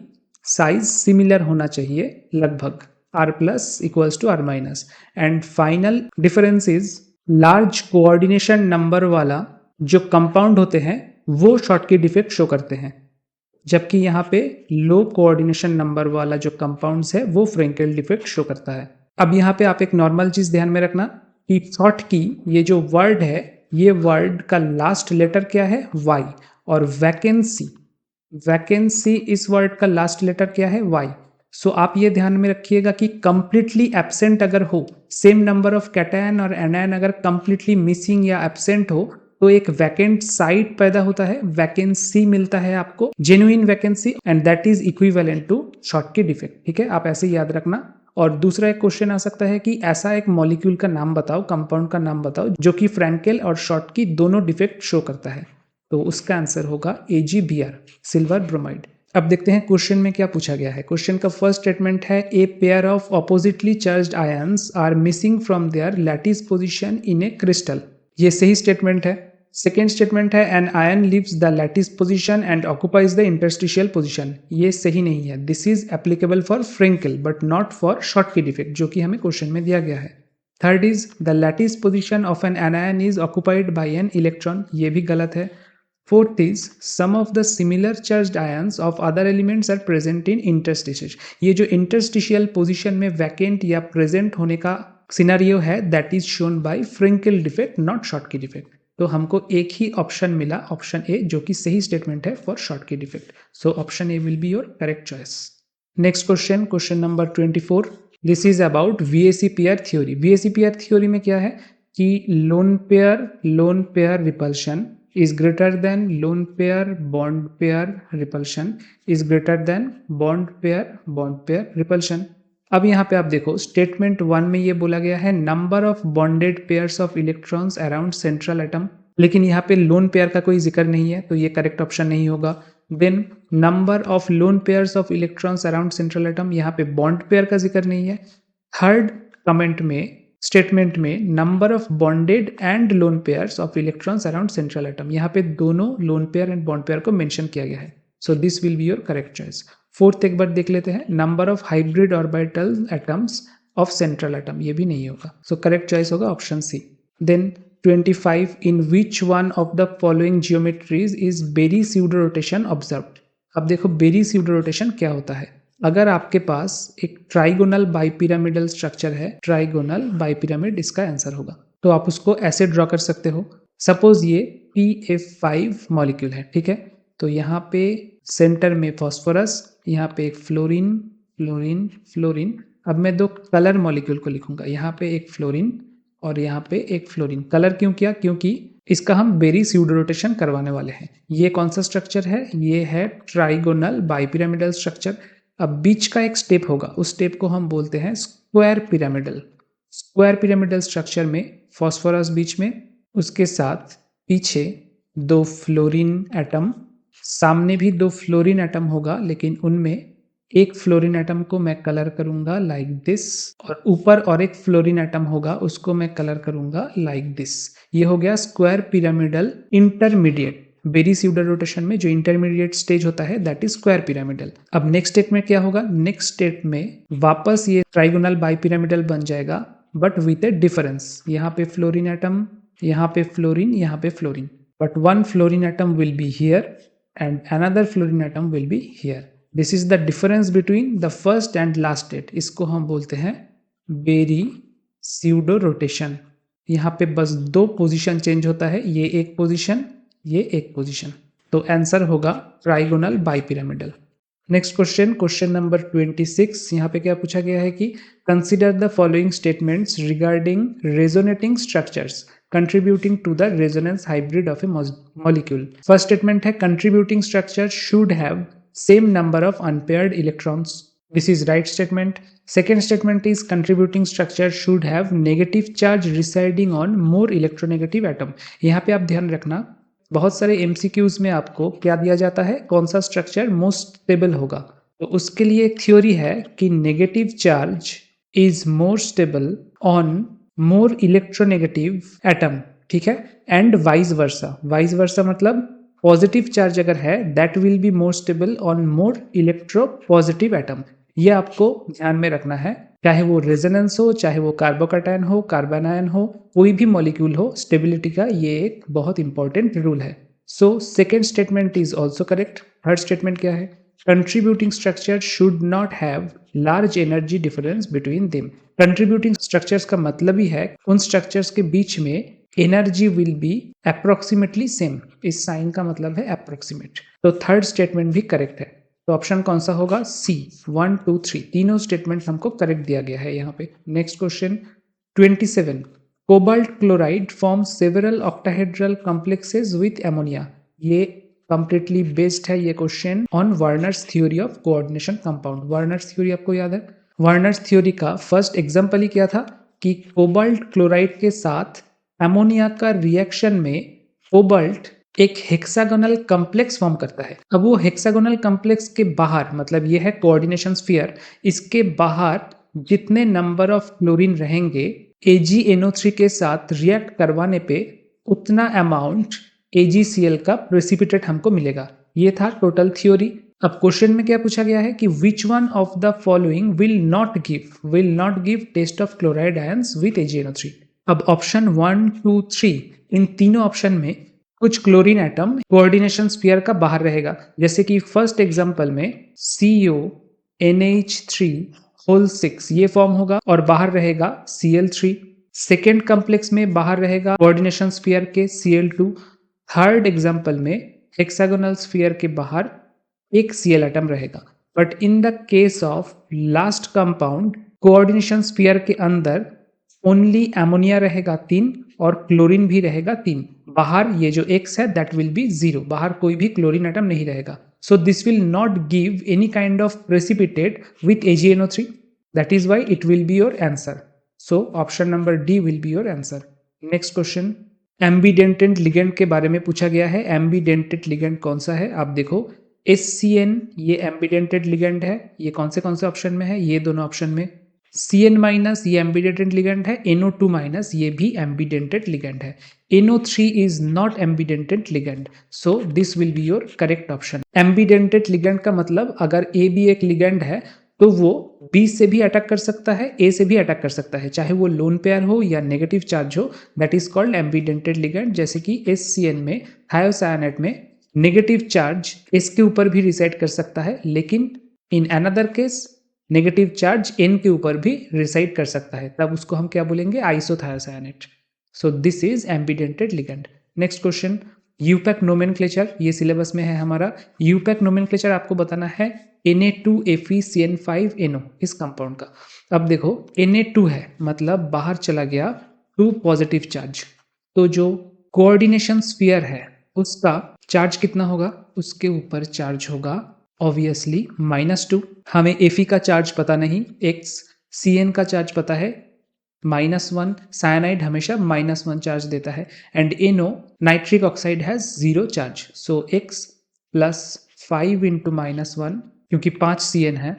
साइज सिमिलर होना चाहिए, लगभग R+=R-। And final difference is large coordination number वाला जो कंपाउंड होते हैं वो शॉटकी डिफेक्ट शो करते हैं, जबकि यहाँ पे लो कोऑर्डिनेशन नंबर वाला जो कंपाउंड्स है वो फ्रेंकेल डिफेक्ट शो करता है। अब यहाँ पे आप एक नॉर्मल चीज ध्यान में रखना कि शॉटकी ये जो वर्ड है ये वर्ड का लास्ट लेटर क्या है? Y, और वैकेंसी इस वर्ड का लास्ट लेटर क्या है? Y। सो आप ये ध्यान में रखिएगा कि कंप्लीटली एब्सेंट अगर हो, सेम नंबर ऑफ कैटायन और एनायन अगर कंप्लीटली मिसिंग या एब्सेंट हो तो एक वैकेंट साइट पैदा होता है, वैकेंसी मिलता है आपको, genuine vacancy, and that is equivalent to Schottky defect. ठीक है, आप ऐसे याद रखना। और दूसरा एक क्वेश्चन आ सकता है कि ऐसा एक मॉलिक्यूल का नाम बताओ, कंपाउंड का नाम बताओ जो कि फ्रेंकेल और शॉटकी दोनों डिफेक्ट शो करता है। तो उसका आंसर होगा AgBr, सिल्वर ब्रोमाइड। अब देखते हैं क्वेश्चन में क्या पूछा गया है। क्वेश्चन का फर्स्ट स्टेटमेंट है a pair of oppositely charged ions are missing from their lattice position in a crystal. ये सही स्टेटमेंट है। सेकेंड स्टेटमेंट है an ion leaves the lattice position and occupies the interstitial position. ये सही नहीं है। This is applicable for Frenkel but not for Schottky defect, जो कि हमें क्वेश्चन में दिया गया है। Third is the lattice position of an anion is occupied bye N electron. ये भी गलत है। Fourth is some of the similar charged ions of other elements are present in interstitial. ये जो इंटरस्टिशियल पोजीशन में वैकेंट या present होने का सिनेरियो है that is shown by Frenkel defect not Schottky defect. तो हमको एक ही ऑप्शन मिला, ऑप्शन ए, जो कि सही स्टेटमेंट है for Schottky defect. So option A will be your correct choice. Next question, question number 24, this is about VAC pair theory. VAC pair theory में क्या है कि lone pair repulsion is greater than lone pair bond pair repulsion is greater than bond pair repulsion। अब यहाँ पे आप देखो statement 1 में ये बोला गया है number of bonded pairs of electrons around central atom, लेकिन यहाँ पे लोन पेयर का कोई जिक्र नहीं है तो ये करेक्ट ऑप्शन नहीं होगा। Then number of lone pairs of electrons around central atom, यहाँ पे बॉन्ड पेयर का जिक्र नहीं है। थर्ड कमेंट में स्टेटमेंट में number of bonded and lone pairs of electrons around central atom, यहाँ पे दोनों lone pair and bond pair को मेंशन किया गया है। So this will be your correct choice. Fourth एक बार देख लेते हैं, number of hybrid orbital atoms of central atom, ये भी नहीं होगा। सो करेक्ट चॉइस होगा option C. Then 25 in which one of the following geometries is Berry pseudo rotation observed. अब देखो बेरी स्यूडो रोटेशन क्या होता है। अगर आपके पास एक ट्राइगोनल बाइपिरामिडल स्ट्रक्चर है, ट्राइगोनल बाइपिरामिड इसका आंसर होगा, तो आप उसको ऐसे ड्रॉ कर सकते हो। सपोज ये PF5 मॉलिक्यूल है, ठीक है। तो यहाँ पे सेंटर में फॉस्फोरस, यहाँ पे एक फ्लोरीन फ्लोरीन फ्लोरीन। अब मैं दो कलर मॉलिक्यूल को लिखूंगा, यहाँ पे एक फ्लोरीन और यहाँ पे एक फ्लोरीन। कलर क्यों किया? क्योंकि इसका हम बेरी स्यूडो रोटेशन करवाने वाले हैं। ये कौन सा स्ट्रक्चर है? ये है ट्राइगोनल बाइपिरामिडल स्ट्रक्चर। अब बीच का एक स्टेप होगा, उस स्टेप को हम बोलते हैं square pyramidal. Square pyramidal structure में फॉस्फोरस बीच में, उसके साथ पीछे दो फ्लोरीन एटम, सामने भी दो फ्लोरीन एटम होगा, लेकिन उनमें एक फ्लोरीन एटम को मैं कलर करूंगा लाइक दिस, और ऊपर और एक फ्लोरीन एटम होगा, उसको मैं कलर करूंगा लाइक दिस। ये हो गया square pyramidal intermediate. Berry pseudo rotation में जो इंटरमीडिएट स्टेज होता है दैट इज स्क्वायर पिरामिडल। अब नेक्स्ट स्टेप में क्या होगा? नेक्स्ट स्टेप में वापस ये ट्राइगोनल बाइपिरामिडल बन जाएगा, बट विथ ए डिफरेंस। यहाँ पे फ्लोरीन एटम, यहाँ पे फ्लोरीन, यहाँ पे fluorine, but one fluorine atom will be here and another fluorine atom will be here. This is the difference between the first and last state. इसको हम बोलते हैं बेरी स्यूडो रोटेशन। यहाँ पे बस दो पोजीशन चेंज होता है, ये एक पोजीशन, ये एक पोजीशन। तो आंसर होगा trigonal bipyramidal. Next question, question number 26। यहाँ पे क्या पूछा गया है कि consider the following statements regarding resonating structures contributing to the resonance hybrid of a molecule. First statement है contributing structure should have same number of unpaired electrons. This is right statement. Second statement is contributing structure should have negative charge residing on more electronegative atom. यहाँ पे आप ध्यान रखना, बहुत सारे MCQs में आपको क्या दिया जाता है, कौन सा स्ट्रक्चर मोस्ट स्टेबल होगा। तो उसके लिए एक थ्योरी है कि negative charge is more stable on more electronegative atom, ठीक है, and vice versa. Vice versa मतलब पॉजिटिव चार्ज अगर है that will be more stable on more electro positive atom. ये आपको ध्यान में रखना है, चाहे वो रेजोनेंस हो, चाहे वो कार्बोकैटायन हो, कार्बोनायन हो, कोई भी मॉलिक्यूल हो, स्टेबिलिटी का ये एक बहुत इंपॉर्टेंट रूल है। So second statement is also correct. Third statement क्या है? Contributing structure should not have large energy difference between them. Contributing structures का मतलब ही है उन स्ट्रक्चर्स के बीच में energy will be approximately same. इस साइन का मतलब है अप्रोक्सीमेट। तो थर्ड स्टेटमेंट भी करेक्ट है। तो ऑप्शन कौन सा होगा? सी। 1 2 3 तीनों स्टेटमेंट हमको करेक्ट दिया गया है यहाँ पे। Next question 27। Cobalt chloride form several octahedral complexes with ammonia. ये कंप्लीटली बेस्ड है ये question on Werner's theory of coordination compound. Werner's theory आपको याद है? वर्नर्स थ्योरी का फर्स्ट एग्जांपल ही क्या था कि कोबाल्ट क्लोराइड के साथ एमोनिया का रिएक्शन में कोबाल्ट एक हेक्सागोनल कॉम्प्लेक्स फॉर्म करता है। अब वो हेक्सागोनल कॉम्प्लेक्स के बाहर, मतलब ये है कोऑर्डिनेशन स्फीयर, इसके बाहर जितने नंबर ऑफ क्लोरीन रहेंगे AgNO3 के साथ रिएक्ट करवाने पे उतना अमाउंट AgCl का प्रेसिपिटेट हमको मिलेगा। ये था टोटल थ्योरी। अब क्वेश्चन में क्या पूछा गया है कि which one of the following will not give test of chloride ions with AgNO3। अब ऑप्शन 1 2 3 इन तीनों ऑप्शन में कुछ क्लोरीन एटम कोऑर्डिनेशन स्फीयर का बाहर रहेगा। जैसे कि फर्स्ट एग्जांपल में CONH3 ये फॉर्म होगा और बाहर रहेगा Cl3। सेकेंड कॉम्प्लेक्स में बाहर रहेगा कोऑर्डिनेशन स्फीयर के Cl2। थर्ड एग्जांपल में हेक्सागोनल स्फीयर के बाहर एक Cl एटम रहेगा। But in the case of last compound coordination sphere के अंदर ओनली एमोनिया रहेगा 3 और क्लोरीन भी रहेगा 3। बाहर ये जो X है दैट विल बी 0, बाहर कोई भी क्लोरीन एटम नहीं रहेगा। सो this will not give any kind of precipitate with AgNO3, that is why it will be your answer. So option number D will be your answer. Next question, एम्बीडेंटेड ligand के बारे में पूछा गया है। एम्बीडेंटेड ligand कौन सा है? आप देखो SCN ये एम्बीडेंटेड लिगेंड है। ये कौन से ऑप्शन में है? ये दोनों ऑप्शन में। Cn- ये एम्बीडेंटेड लिगेंड है। NO2- ये भी एम्बीडेंटेड लिगेंड है। NO3 is not एम्बीडेंटेड ligand, so this will be your correct option. एम्बीडेंटेड ligand का मतलब अगर A भी एक लिगेंड है तो वो बी से भी अटैक कर सकता है, ए से भी अटैक कर सकता है, चाहे वो लोन पेयर हो या नेगेटिव चार्ज हो, that is called ambidentate ligand. जैसे कि HCN में, थायोसायानेट में नेगेटिव चार्ज एस के ऊपर भी रिसाइड कर सकता है, लेकिन in another case negative charge N के ऊपर भी रिसाइड कर सकता है, तब उसको हम क्या बोलेंगे, isothiocyanate. So this is ambidentate ligand. Next question, IUPAC nomenclature, ये सिलेबस में है हमारा। यूपैक नोमेनक्लेचर आपको बताना है Na2FeCN5NO इस कंपाउंड का। अब देखो Na2 है, मतलब बाहर चला गया 2 पॉजिटिव चार्ज, तो जो कोऑर्डिनेशन स्फीयर है उसका चार्ज कितना होगा, उसके ऊपर चार्ज होगा ऑब्वियसली -2। हमें Fe का चार्ज पता नहीं, एक्स Cn का चार्ज पता है -1, साइनाइड हमेशा -1 चार्ज देता है, and NO nitric oxide has 0 charge. So x plus 5 into -1, क्योंकि 5 Cn है,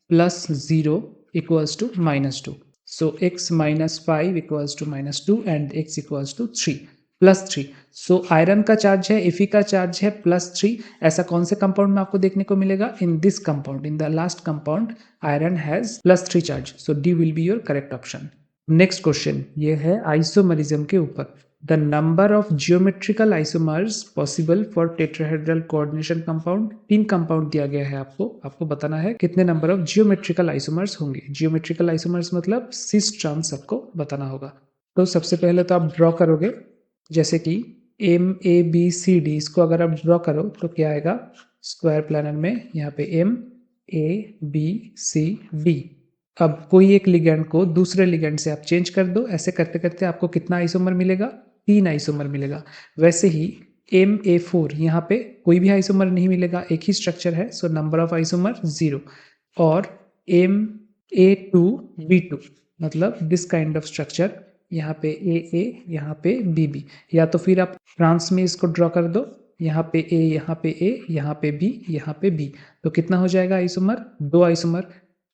plus 0 equals to -2। So x minus 5 equals to -2 and x equals to 3 plus 3। So iron का charge है, Fe का चार्ज है +3। ऐसा कौन से कंपाउंड में आपको देखने को मिलेगा, in this compound, in the last compound iron has +3 charge. So D will be your correct option. Next question ये है आइसोमरिज्म के ऊपर। The number of geometrical isomers possible for tetrahedral coordination compound. 3 compound दिया गया है आपको बताना है कितने नंबर ऑफ जियोमेट्रिकल आइसोमर्स होंगे। जियोमेट्रिकल आइसोमर्स मतलब सिस टर्म्स आपको बताना होगा। तो सबसे पहले तो आप ड्रॉ करोगे, जैसे कि MABCD, इसको अगर आप ड्रॉ करो तो क्या आएगा, स्क्वायर प्लानर में यहाँ पे MABCD। अब कोई एक लिगेंड को दूसरे लिगेंड से आप चेंज कर दो, ऐसे करते करते आपको कितना आइसोमर मिलेगा, 3 आइसोमर मिलेगा। वैसे ही MA4, यहाँ पे कोई भी आइसोमर नहीं मिलेगा, एक ही स्ट्रक्चर है, सो नंबर ऑफ आइसोमर 0। और MA2B2 मतलब दिस काइंड ऑफ स्ट्रक्चर, यहाँ पे AA, यहाँ पे BB, या तो फिर आप ट्रांस में इसको ड्रॉ कर दो, यहाँ पे A, यहाँ पे A, यहाँ पे B, यहाँ पे B, तो कितना हो जाएगा आइसोमर, 2 आइसोमर।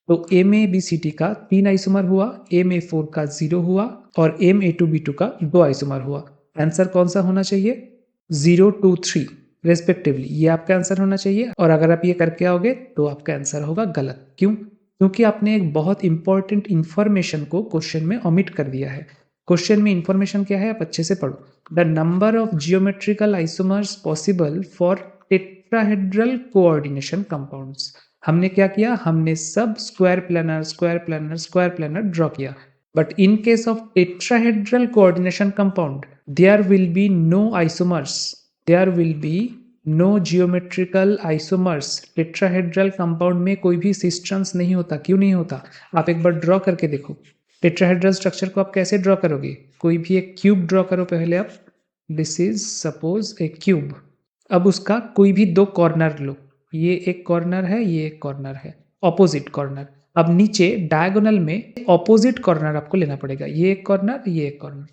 तो MABCD का 3 आइसोमर हुआ, MA4 का 0 हुआ, और MA2B2 का 2 आइसोमर हुआ। आंसर कौन सा होना चाहिए, 0, 2, 3 रेस्पेक्टिवली, ये आपका आंसर होना चाहिए। और अगर आप ये करके आओगे तो आपका आंसर होगा गलत। क्यों, क्योंकि आपने एक बहुत इंपॉर्टेंट इंफॉर्मेशन को क्वेश्चन में ओमिट कर दिया है। क्वेश्चन में इंफॉर्मेशन क्या है, आप अच्छे से पढ़ो। The number of geometrical isomers possible for tetrahedral coordination compounds. हमने क्या किया, हमने सब square planar square planar square planar draw किया, but in case of tetrahedral coordination compound there will be no isomers, there will be no geometrical isomers. Tetrahedral compound में कोई भी सिस्टर्न्स नहीं होता। क्यों नहीं होता, आप एक बार ड्रॉ करके देखो। टेट्राहेड्रल स्ट्रक्चर को आप कैसे ड्रॉ करोगे, कोई भी एक क्यूब ड्रॉ करो पहले आप, this is suppose A cube. अब उसका कोई भी 2 कॉर्नर लो, ये एक कॉर्नर है, ये एक कॉर्नर है, ऑपोजिट कॉर्नर। अब नीचे डायगोनल में ऑपोजिट कॉर्नर आपको लेना पड़ेगा, ये एक कॉर्नर, ये एक कॉर्नर।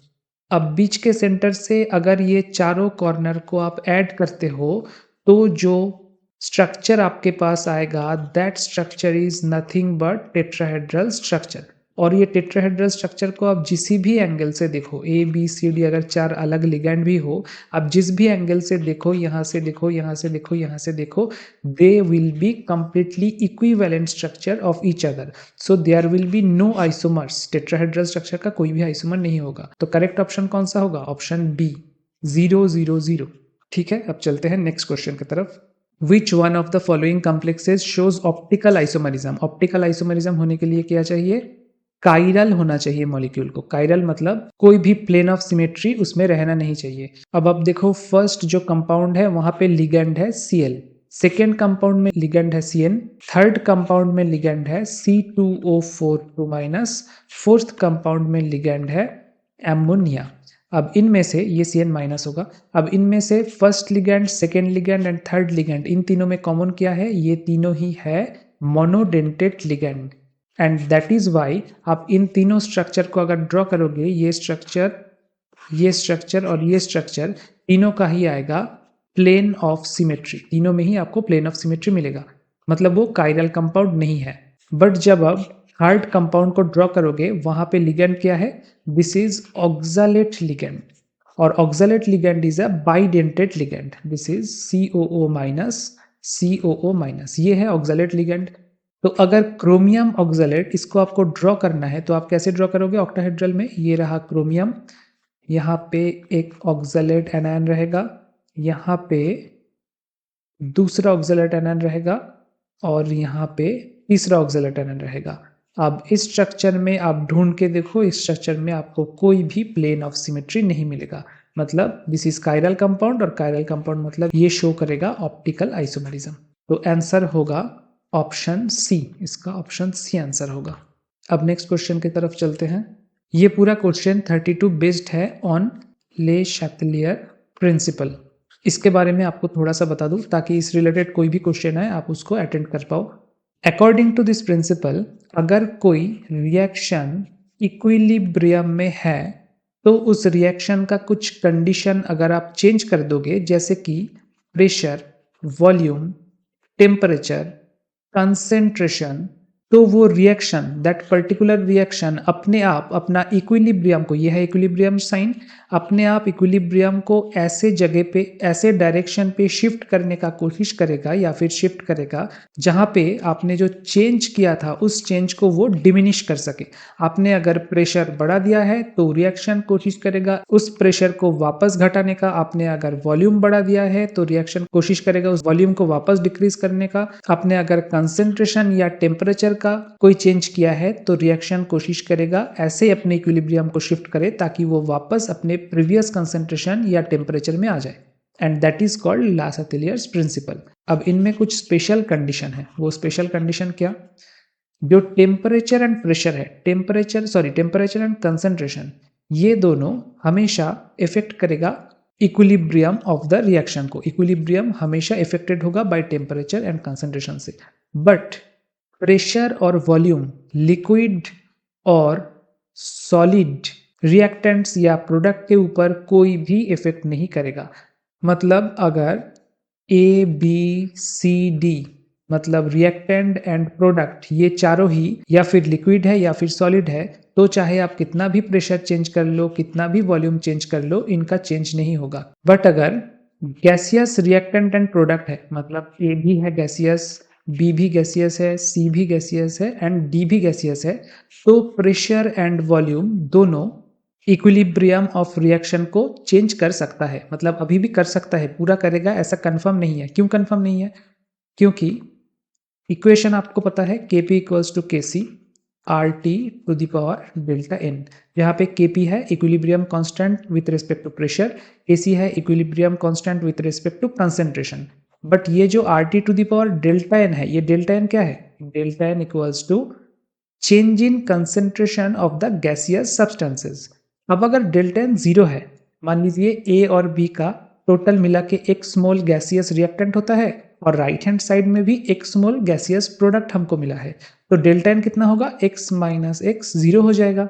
अब बीच के सेंटर से अगर ये चारों कॉर्नर को आप ऐड करते हो, तो जो स्ट्रक्चर आपके पास आएगा, that structure is nothing but tetrahedral structure. और ये टेट्राहेड्रल स्ट्रक्चर को आप जिस भी एंगल से देखो, ABCD अगर 4 अलग लिगेंड भी हो, आप जिस भी एंगल से देखो, यहाँ से देखो, यहाँ से देखो, यहाँ से देखो, they will be completely equivalent structure of each other. So there will be no isomers. Tetrahedral structure का कोई भी आइसोमर नहीं होगा। तो करेक्ट ऑप्शन कौन सा होगा, ऑप्शन बी, 0, 0, 0। ठीक है, अब चलते हैं नेक्स्ट क्वेश्चन की तरफ। Which one of the following complexes shows optical isomerism? Optical isomerism होने के लिए क्या चाहिए, काइरल होना चाहिए मॉलिक्यूल को। काइरल मतलब कोई भी प्लेन ऑफ सिमेट्री उसमें रहना नहीं चाहिए। अब आप देखो, फर्स्ट जो कंपाउंड है वहां पे लिगेंड है Cl, सेकेंड कंपाउंड में लिगेंड है Cn, थर्ड कंपाउंड में लिगेंड है C2O4 2-, फोर्थ कंपाउंड में लिगेंड है एमोनिया। अब इनमें से ये Cn- होगा। अब इनमें से first ligand, second ligand and third ligand, इन तीनों में कॉमन क्या है, ये तीनों ही है monodentate ligand. And that is why आप इन तीनों स्ट्रक्चर को अगर ड्रॉ करोगे, ये स्ट्रक्चर और ये स्ट्रक्चर, तीनों का ही आएगा प्लेन ऑफ सिमेट्री। तीनों में ही आपको प्लेन ऑफ सिमेट्री मिलेगा, मतलब वो काइरल कंपाउंड नहीं है। बट जब आप थर्ड कंपाउंड को ड्रॉ करोगे, वहां पे लिगेंड क्या है, दिस इज ऑक्सलेट लिगेंड, और oxalate ligand is a bidentate ligand, this is COO-, COO-, ये है ऑक्सलेट लिगेंड। तो अगर क्रोमियम ऑक्जेलेट इसको आपको ड्रॉ करना है तो आप कैसे ड्रॉ करोगे ऑक्टाहेड्रल में? ये रहा क्रोमियम, यहाँ पे एक ऑक्जेलेट एनायन रहेगा, यहाँ पे दूसरा ऑक्जेलेट एनायन रहेगा और यहाँ पे तीसरा ऑक्जेलेट एनायन रहेगा। अब इस स्ट्रक्चर में आप ढूंढ के देखो, इस स्ट्रक्चर में आपको कोई भी प्लेन ऑफ सिमेट्री नहीं मिलेगा। मतलब दिस इज कायरल कंपाउंड और कायरल कंपाउंड मतलब ये शो करेगा ऑप्टिकल आइसोमेरिज्म। तो आंसर होगा ऑप्शन सी, इसका ऑप्शन सी आंसर होगा। अब नेक्स्ट क्वेश्चन की तरफ चलते हैं। ये पूरा क्वेश्चन 32 बेस्ड है ऑन ले चैटेलियर प्रिंसिपल। इसके बारे में आपको थोड़ा सा बता दूं ताकि इस रिलेटेड कोई भी क्वेश्चन है आप उसको अटेंड कर पाओ। अकॉर्डिंग टू दिस प्रिंसिपल, अगर कोई रिएक्शन इक्विलिब्रियम में है तो उस रिएक्शन का कुछ कंडीशन अगर आप चेंज कर दोगे, जैसे कि प्रेशर, वॉल्यूम, टेम्परेचर, कंसेंट्रेशन, तो वो रिएक्शन, दैट पर्टिकुलर रिएक्शन अपने आप अपना इक्विलिब्रियम को, ये है इक्विलिब्रियम साइन, अपने आप इक्विलिब्रियम को ऐसे जगह पे, ऐसे डायरेक्शन पे शिफ्ट करने का कोशिश करेगा या फिर शिफ्ट करेगा जहां पे आपने जो चेंज किया था उस चेंज को वो डिमिनिश कर सके। आपने अगर प्रेशर बढ़ा दिया है तो रिएक्शन कोशिश करेगा उस प्रेशर को वापस घटाने का, आपने अगर वॉल्यूम बढ़ा दिया है तो रिएक्शन कोशिश करेगा उस वॉल्यूम को वापस डिक्रीज करने का, आपने अगर कंसेंट्रेशन या टेम्परेचर का कोई चेंज किया है तो रिएक्शन कोशिश करेगा ऐसे अपने इक्विलिब्रियम को शिफ्ट करे ताकि वो वापस अपने प्रीवियस कंसेंट्रेशन या टेम्परेचर में आ जाए, and that is called Le Chatelier's principle. अब इनमें कुछ स्पेशल कंडीशन है। वो स्पेशल कंडीशन क्या? जो टेम्परेचर एंड प्रेशर है, टेम्परेचर एंड कंसेंट्रेशन, ये दोनों हमेशा इफेक्ट करेगा इक्विलिब्रियम ऑफ द रिएक्शन को। इक्विलिब्रियम हमेशा इफेक्टेड होगा बाय टेम्परेचर एंड कंसेंट्रेशन से, बट प्रेशर और वॉल्यूम, लिक्विड और सॉलिड रिएक्टेंट्स या प्रोडक्ट के ऊपर कोई भी इफेक्ट नहीं करेगा। मतलब अगर ए बी सी डी मतलब रिएक्टेंट एंड प्रोडक्ट ये चारों ही या फिर लिक्विड है या फिर सॉलिड है, तो चाहे आप कितना भी प्रेशर चेंज कर लो, कितना भी वॉल्यूम चेंज कर लो, इनका चेंज नहीं होगा। बट अगर गैसियस रिएक्टेंट एंड प्रोडक्ट है, मतलब ए भी है गैसियस, बी भी गैसियस है, सी भी गैसियस है एंड डी भी गैसियस है, तो प्रेशर एंड वॉल्यूम दोनों इक्विलिब्रियम ऑफ रिएक्शन को चेंज कर सकता है। मतलब अभी भी कर सकता है, पूरा करेगा ऐसा कंफर्म नहीं है। क्यों कंफर्म नहीं है? क्योंकि इक्वेशन आपको पता है Kp equals to Kc RT to the power delta n, जहाँ पे Kp है equilibrium constant with respect to pressure, Kc है equilibrium constant with respect to concentration. But ये जो RT to the power delta n है, ये delta n क्या है? Delta n equals to change in concentration of the gaseous substances. अब अगर delta N zero है, मान लीजिए ए और बी का टोटल मिला के एक स्मॉल गैसियस रिएक्टेंट होता है और राइट हैंड साइड में भी एक स्मॉल गैसियस प्रोडक्ट हमको मिला है, तो डेल्टा एन कितना होगा? x माइनस एक्स, जीरो हो जाएगा।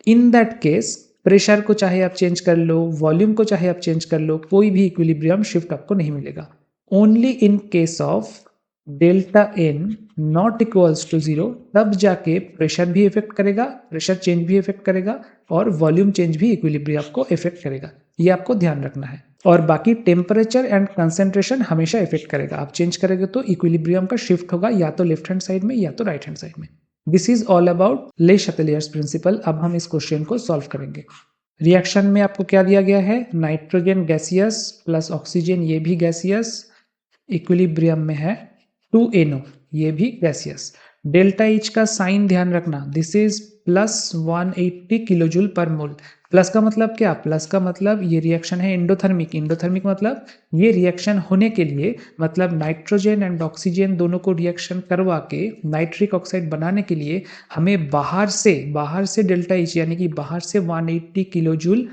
इन दैट केस प्रेशर को चाहे आप चेंज कर लो, वॉल्यूम को चाहे आप चेंज कर लो, कोई भी इक्विलिब्रियम शिफ्ट आपको नहीं मिलेगा। Only in case of delta n not equals to zero, तब जाके प्रेशर भी इफेक्ट करेगा, प्रेशर चेंज भी इफेक्ट करेगा और वॉल्यूम चेंज भी इक्विलिब्रियम को इफेक्ट करेगा। ये आपको ध्यान रखना है। और बाकी टेम्परेचर एंड कंसेंट्रेशन हमेशा इफेक्ट करेगा। आप चेंज करेंगे तो इक्विलिब्रियम का शिफ्ट होगा या तो लेफ्ट हैंड साइड में या तो राइट हैंड साइड में। दिस इज ऑल अबाउट ले चैटेलियर्स प्रिंसिपल। अब हम इस क्वेश्चन को सॉल्व करेंगे। रिएक्शन में आपको क्या दिया गया है? नाइट्रोजन गैसियस प्लस ऑक्सीजन, ये भी गैसियस, इक्विलिब्रियम में है 2NO, ये भी गैसियस। डेल्टा एच का साइन ध्यान रखना, this is plus 180 kilo joule पर मोल। प्लस का मतलब क्या? प्लस का मतलब ये रिएक्शन है एंडोथर्मिक। एंडोथर्मिक मतलब ये रिएक्शन होने के लिए, मतलब नाइट्रोजन एंड ऑक्सीजन दोनों को रिएक्शन करवा के नाइट्रिक ऑक्साइड बनाने के लिए हमें बाहर से डेल्टा एच यानी कि बाहर से 180 किलो जूल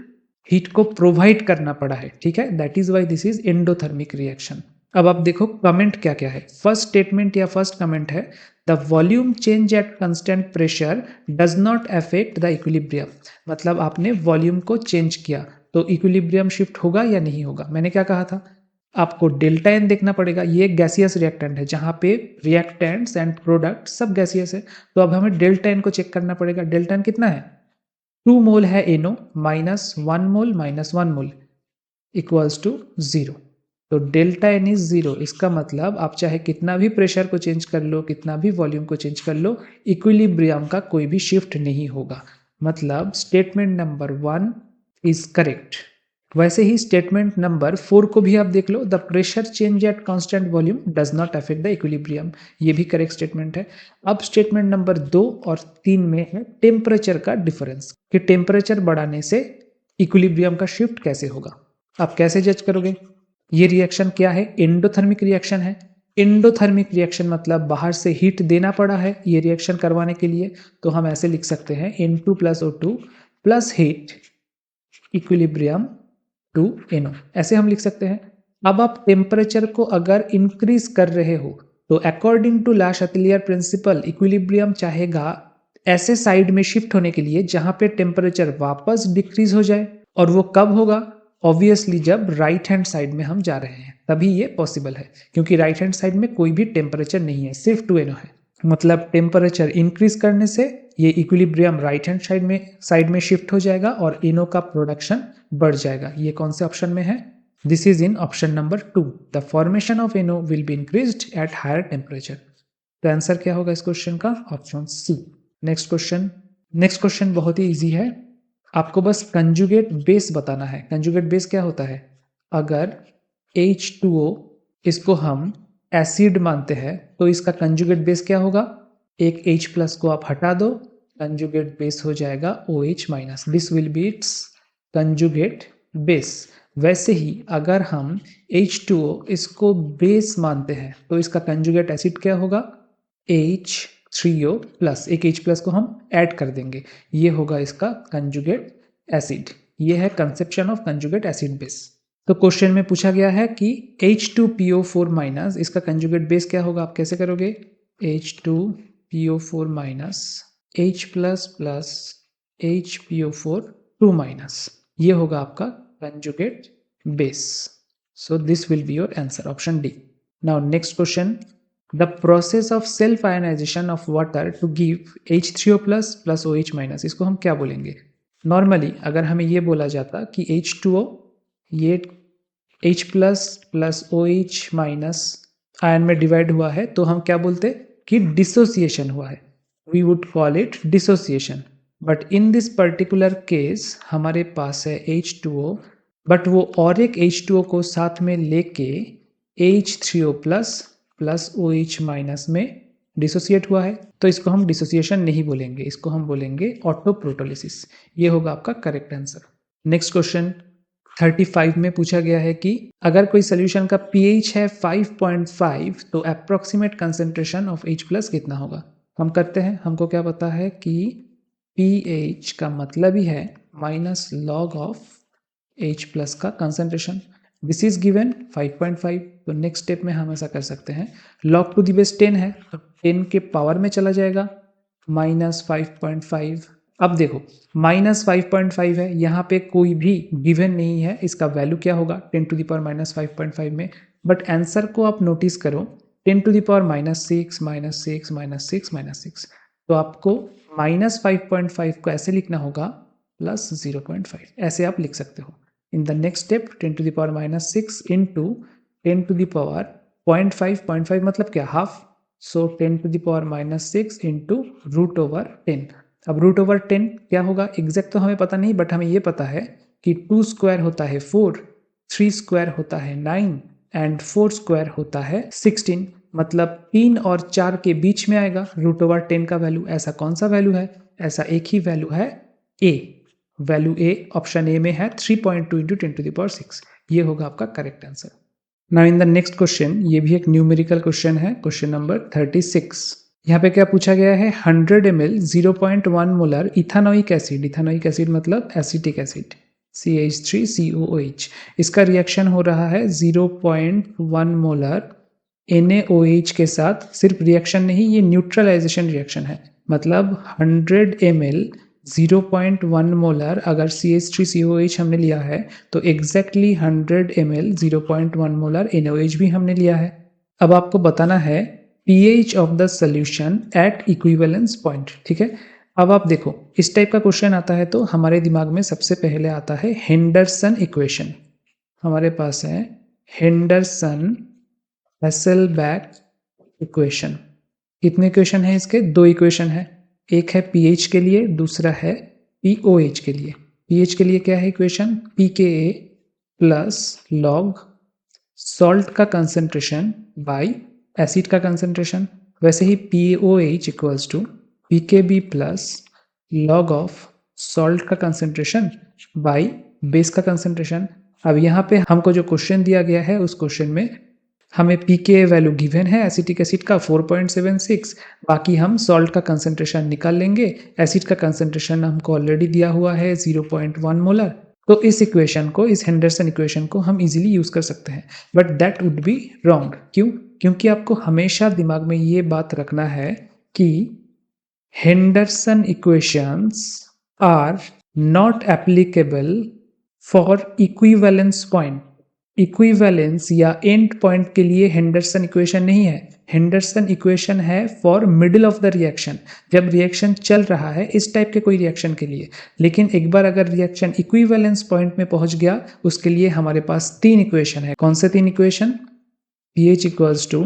हीट को प्रोवाइड करना पड़ा है। ठीक है, that is why this is endothermic reaction. अब आप देखो कमेंट क्या क्या है। फर्स्ट स्टेटमेंट या फर्स्ट कमेंट है the volume change at constant pressure does not affect the equilibrium. मतलब आपने वॉल्यूम को चेंज किया तो इक्विलिब्रियम शिफ्ट होगा या नहीं होगा? मैंने क्या कहा था? आपको डेल्टा एन देखना पड़ेगा। ये एक गैसियस रिएक्टेंट है जहां पे रिएक्टेंट्स एंड प्रोडक्ट सब गैसियस है, तो अब हमें डेल्टा एन को चेक करना पड़ेगा। डेल्टा एन कितना है? 2 मोल है NO, -1 mole -1 mole equals to 0। तो डेल्टा एन इज 0। इसका मतलब आप चाहे कितना भी प्रेशर को चेंज कर लो, कितना भी वॉल्यूम को चेंज कर लो, इक्विलिब्रियम का कोई भी शिफ्ट नहीं होगा। मतलब स्टेटमेंट नंबर 1 इज करेक्ट। वैसे ही स्टेटमेंट नंबर 4 को भी आप देख लो, the pressure change at constant volume does not affect the equilibrium, ये भी करेक्ट स्टेटमेंट है। अब स्टेटमेंट नंबर 2 और 3 में है टेम्परेचर का डिफरेंस, कि टेम्परेचर बढ़ाने से इक्विलिब्रियम का शिफ्ट कैसे होगा। आप कैसे जज करोगे? ये रिएक्शन क्या है? एंडोथर्मिक रिएक्शन है। एंडोथर्मिक रिएक्शन मतलब बाहर से हीट देना पड़ा है ये रिएक्शन करवाने के लिए, तो हम ऐसे लिख सकते हैं N2 + O2 plus heat equilibrium to NO, ऐसे हम लिख सकते हैं। अब आप टेम्परेचर को अगर इंक्रीज कर रहे हो तो according to Le Chatelier principle equilibrium चाहेगा ऐसे साइड में शिफ्ट होने के लिए जहां पे टेम्परेचर वापस डिक्रीज हो जाए, और वो कब होगा? ऑब्वियसली जब राइट हैंड साइड में हम जा रहे हैं तभी ये पॉसिबल है, क्योंकि राइट हैंड साइड में कोई भी टेम्परेचर नहीं है, सिर्फ 2NO है। मतलब टेम्परेचर इंक्रीज करने से ये इक्विलिब्रियम राइट हैंड साइड में शिफ्ट हो जाएगा और NO का प्रोडक्शन बढ़ जाएगा। ये कौन से ऑप्शन में है? This is in option number 2। The formation of NO will be increased at higher temperature. तो आंसर क्या होगा इस क्वेश्चन का? Option C. नेक्स्ट क्वेश्चन बहुत ही इजी है। आपको बस कंजुगेट बेस बताना है। कंजुगेट बेस क्या होता है? अगर H2O इसको हम एसिड मानते हैं तो इसका कंजुगेट बेस क्या होगा? एक H+ को आप हटा दो, कंजुगेट बेस हो जाएगा OH-। This will B it's conjugate base. वैसे ही अगर हम H2O इसको बेस मानते हैं तो इसका कंजुगेट एसिड क्या होगा? H3O+। एक H+ को हम ऐड कर देंगे, ये होगा इसका कंजुगेट एसिड। ये है conception of conjugate acid base. तो क्वेश्चन में पूछा गया है कि H2PO4- इसका कंजुगेट बेस क्या होगा? आप कैसे करोगे? H2PO4- H++ HPO4 ये होगा आपका conjugate base. So this will be your answer, option D. Now next question, the process of self ionization of water to give H3O+ OH-। इसको हम क्या बोलेंगे? नॉर्मली अगर हमें ये बोला जाता कि H2O ये H+ + OH- आयन में डिवाइड हुआ है तो हम क्या बोलते कि डिसोसिएशन हुआ है, we would call it dissociation. But in this particular case हमारे पास है H2O, बट वो और एक H2O को साथ में लेके H3O+ OH- में डिसोसिएट हुआ है, तो इसको हम डिसोसिएशन नहीं बोलेंगे, इसको हम बोलेंगे ऑटोप्रोटोलिसिस। ये होगा आपका करेक्ट आंसर। नेक्स्ट क्वेश्चन 35 में पूछा गया है कि अगर कोई सोल्यूशन का pH है 5.5 तो अप्रोक्सीमेट कंसेंट्रेशन ऑफ H+ कितना होगा? हम करते हैं, हमको क्या पता है कि pH का मतलब ही है -log ऑफ H+ का कंसेंट्रेशन। This is given 5.5। तो नेक्स्ट स्टेप में हम ऐसा कर सकते हैं, log टू दी बेस 10 है तो 10 के पावर में चला जाएगा -5.5। अब देखो -5.5 है, यहाँ पे कोई भी गिवन नहीं है, इसका वैल्यू क्या होगा 10 टू द पावर -5.5 में। बट आंसर को आप नोटिस करो 10 टू द पावर -6 -6 -6 -6, तो आपको -5.5 को ऐसे लिखना होगा +0.5, ऐसे आप लिख सकते हो। In the next step 10 to the power -6 into 10 to the power 0.5 मतलब क्या? Half. So 10 to the power -6 into √10। अब √10 क्या होगा एग्जैक्ट तो हमें पता नहीं, बट हमें ये पता है कि 2 स्क्वायर होता है 4, 3 स्क्वायर होता है 9 एंड 4 स्क्वायर होता है 16। मतलब 3 और 4 के बीच में आएगा √10 का वैल्यू। ऐसा कौन सा वैल्यू है? ऐसा एक ही वैल्यू है ए। वैल्यू ए ऑप्शन ए में है 3.2 इंटू 10 टू द पावर 6। ये होगा आपका correct answer. Now in the next question, ये भी एक न्यूमेरिकल क्वेश्चन है, क्वेश्चन नंबर 36। यहाँ पे क्या पूछा गया है? 100 ml 0.1 molar ethanoic acid, ethanoic acid मतलब एसिटिक एसिड CH3COOH, इसका रिएक्शन हो रहा है 0.1 मोलर NaOH के साथ। सिर्फ रिएक्शन नहीं, ये न्यूट्रलाइजेशन रिएक्शन है। मतलब 100 ml 0.1 मोलर अगर CH3COH हमने लिया है तो एग्जैक्टली 100 ml 0.1 मोलर NaOH भी हमने लिया है। अब आपको बताना है pH of the solution at equivalence point. ठीक है, अब आप देखो इस टाइप का क्वेश्चन आता है तो हमारे दिमाग में सबसे पहले आता है हेंडरसन इक्वेशन। हमारे पास है हेंडरसन हैसेलबैक इक्वेशन। कितने इक्वेशन है इसके? दो इक्वेशन है, एक है पीएच के लिए, दूसरा है पीओएच के लिए। पीएच के लिए क्या है equation? PKa plus log salt का कंसंट्रेशन बाय एसिड का कंसंट्रेशन। वैसे ही pOH equals to pKb plus log of salt का कंसंट्रेशन बाय बेस का कंसंट्रेशन। अब यहाँ पे हमको जो क्वेश्चन दिया गया है उस क्वेश्चन में हमें पी के वैल्यू गिवन है एसिटिक एसिड का 4.76, बाकी हम सॉल्ट का कंसंट्रेशन निकाल लेंगे। एसिड का कंसंट्रेशन हमको ऑलरेडी दिया हुआ है 0.1 मोलर। तो इस इक्वेशन को, इस हेंडरसन इक्वेशन को हम इजीली यूज कर सकते हैं, but that would be wrong. क्यों? क्योंकि आपको हमेशा दिमाग में ये बात रखना है कि Henderson equations are not applicable for equivalence point. Equivalence या एंड पॉइंट के लिए हेंडरसन इक्वेशन नहीं है। हेंडरसन इक्वेशन है for middle of the reaction, जब रिएक्शन चल रहा है इस टाइप के कोई रिएक्शन के लिए। लेकिन एक बार अगर रिएक्शन इक्विवेलेंस पॉइंट में पहुंच गया, उसके लिए हमारे पास तीन इक्वेशन है। कौन से तीन equation? pH equals to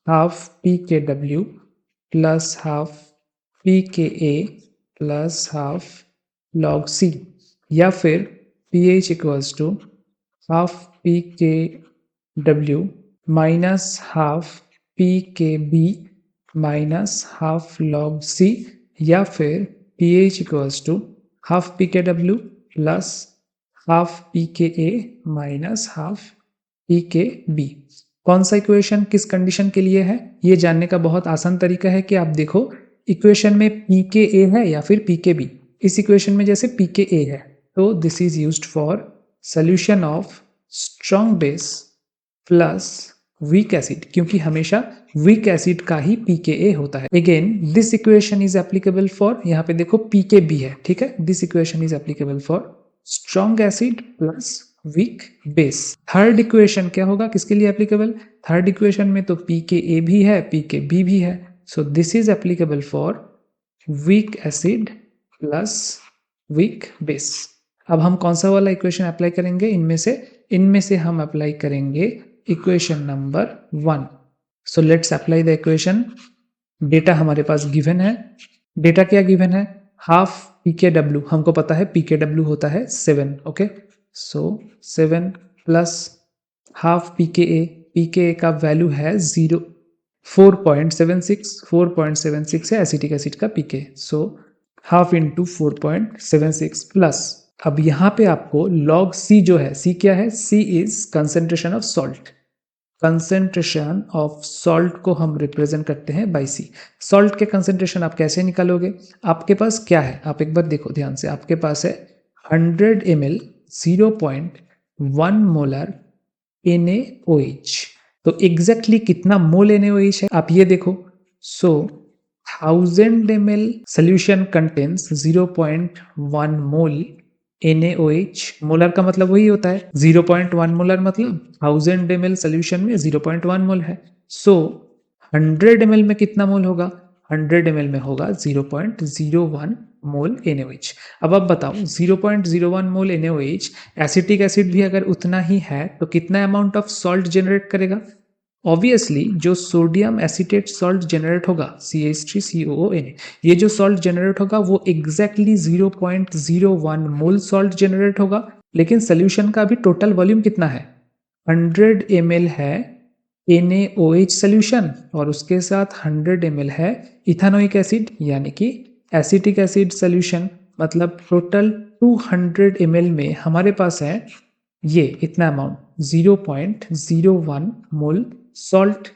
half p K डब्ल्यू plus half p K a plus half log C, या फिर pH equals to half p K डब्ल्यू minus half p K b minus half log C, या फिर pH equals to half p K डब्ल्यू plus half p K a minus half p K b. कौन सा equation किस condition के लिए है, ये जानने का बहुत आसान तरीका है कि आप देखो इक्वेशन में पी के ए है या फिर पी के बी। इस इक्वेशन में जैसे पी के ए है तो this is used for solution of strong base plus weak acid, क्योंकि हमेशा वीक एसिड का ही pKa होता है। Again this equation is applicable for, यहाँ पे देखो pKb है, ठीक है। This equation is applicable for strong acid plus weak base. Third equation क्या होगा, किसके लिए एप्लीकेबल? थर्ड इक्वेशन में तो pKa भी है, pKb भी है, so this is applicable for weak acid plus weak base. अब हम कौन सा वाला इक्वेशन अप्लाई करेंगे? इनमें से हम अप्लाई करेंगे equation number 1। So let's apply the equation. Data हमारे पास गिवन है। डेटा क्या गिवन है? हाफ पी के डब्ल्यू, हमको पता है पी के डब्ल्यू होता है 7, ओके। सो 7 प्लस हाफ पी के ए का वैल्यू है 4.76 है एसिटिक एसिड का पीके। सो हाफ इंटू 4.76 प्लस, अब यहाँ पे आपको लॉग सी जो है, सी क्या है? C is concentration of salt. Concentration of salt को हम रिप्रेजेंट करते हैं बाई सी। सॉल्ट के कंसेंट्रेशन आप कैसे निकालोगे? आपके पास क्या है, आप एक बार देखो ध्यान से। आपके पास है 100 ml 0.1 मोलर NaOH। तो एग्जैक्टली कितना मोल NaOH है आप ये देखो। सो 1000 ml solution contains 0.1 मोल NaOH। मोलर का मतलब वही होता है 0.1 मोलर, मतलब 1000 ml सोल्यूशन में 0.1 मोल है। सो 100 ml में कितना मोल होगा? 100 ml में होगा 0.01 मोल NaOH। अब आप बताओ 0.01 मोल NaOH, एसिटिक एसिड भी अगर उतना ही है तो कितना अमाउंट ऑफ सॉल्ट जनरेट करेगा? ऑब्वियसली जो सोडियम एसिटेट सॉल्ट जनरेट होगा CH3COONA, ये जो सॉल्ट जनरेट होगा वो एग्जैक्टली 0.01 मोल सॉल्ट जनरेट होगा। लेकिन सोल्यूशन का अभी टोटल वॉल्यूम कितना है? 100 ml है NaOH सोल्यूशन और उसके साथ 100 ml है इथानोइक एसिड यानी कि एसिटिक एसिड सोल्यूशन। मतलब टोटल 200 ml में हमारे पास है ये इतना अमाउंट 0.01 मोल सॉल्ट।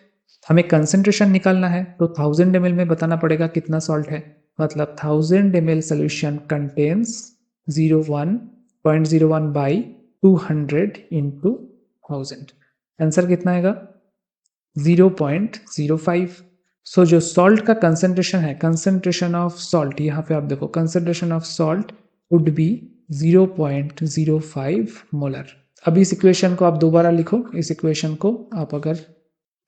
हमें कंसंट्रेशन निकालना है तो 1000 ml में बताना पड़ेगा कितना सॉल्ट है। मतलब 1000 ml solution contains 0.01 by 200 into 1000। Answer कितना आएगा? 0.05। सो जो सॉल्ट का कंसंट्रेशन है, कंसंट्रेशन ऑफ सॉल्ट, यहाँ पे आप देखो concentration of salt would be 0.05 molar. अब इस इक्वेशन को आप दोबारा लिखो। इस इक्वेशन को आप अगर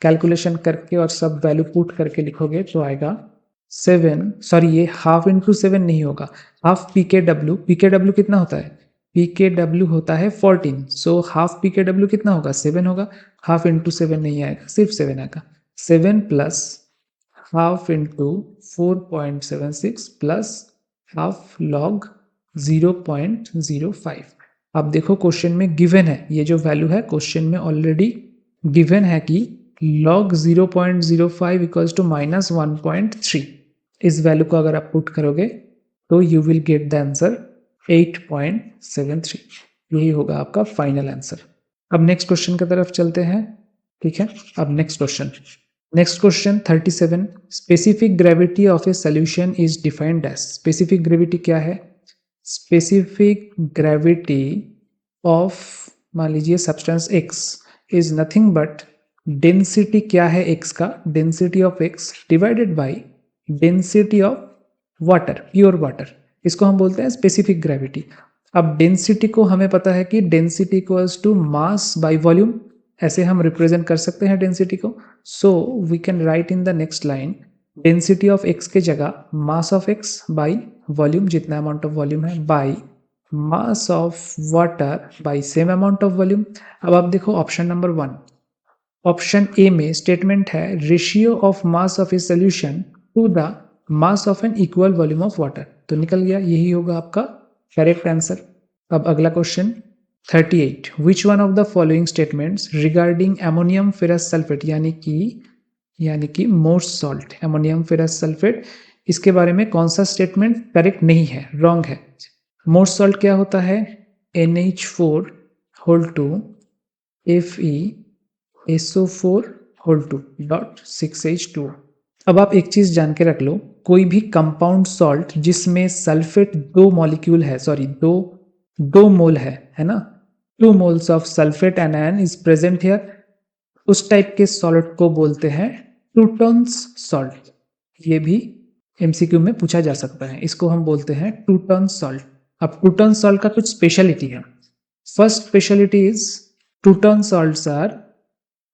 कैलकुलेशन करके और सब वैल्यू पुट करके लिखोगे तो आएगा 7, सॉरी ये हाफ इंटू 7 नहीं होगा, हाफ पी के डब्ल्यू कितना होता है? pKw होता है 14, सो हाफ pKw कितना होगा? 7 होगा। हाफ इंटू 7 नहीं आएगा, सिर्फ 7 आएगा। 7 plus half into 4.76 plus half log 0.05। अब देखो क्वेश्चन में गिवन है, ये जो वैल्यू है क्वेश्चन में ऑलरेडी गिवन है कि log 0.05 इक्वल्स टू -1.3। इस वैल्यू को अगर आप पुट करोगे तो you will get the answer 8.73। यही होगा आपका फाइनल आंसर। अब नेक्स्ट क्वेश्चन की तरफ चलते हैं। ठीक है, अब next question 37। Specific gravity of a solution is defined as. Specific gravity क्या है? स्पेसिफिक ग्रेविटी ऑफ, मान लीजिए substance X is nothing but density क्या है X का? Density of X divided by density of water, pure water. इसको हम बोलते हैं स्पेसिफिक ग्रेविटी। अब डेंसिटी को हमें पता है कि density equals to mass by volume, ऐसे हम रिप्रेजेंट कर सकते हैं डेंसिटी को। So we can write in the next line density of X के जगह mass of X by volume, जितना अमाउंट ऑफ वॉल्यूम है, by mass of water by same amount of volume. अब आप देखो ऑप्शन नंबर 1, ऑप्शन ए में statement है ratio of mass of a solution to the mass of an equal volume of water, तो निकल गया, यही होगा आपका करेक्ट आंसर। अब अगला question 38, which one of the following statements regarding ammonium ferrous sulphate, यानी कि Mohr's salt, ammonium ferrous sulphate, इसके बारे में कौन सा स्टेटमेंट करेक्ट नहीं है, रॉन्ग है? मोर्स सॉल्ट क्या होता है? NH4 whole 2 FeSO4 whole 2 dot 6H2। अब आप एक चीज जान के रख लो, कोई भी कंपाउंड सॉल्ट जिसमें सल्फेट दो मॉलिक्यूल है, सॉरी दो मोल है ना, 2 moles of sulphate anion is present here, उस टाइप के सॉल्ट को बोलते हैं टू टोन्स सॉल्ट। ये भी MCQ में पूछा जा सकता है, इसको हम बोलते हैं टू टोन सॉल्ट। अब टू टोन सॉल्ट का कुछ स्पेशलिटी है। First speciality is two tone salts are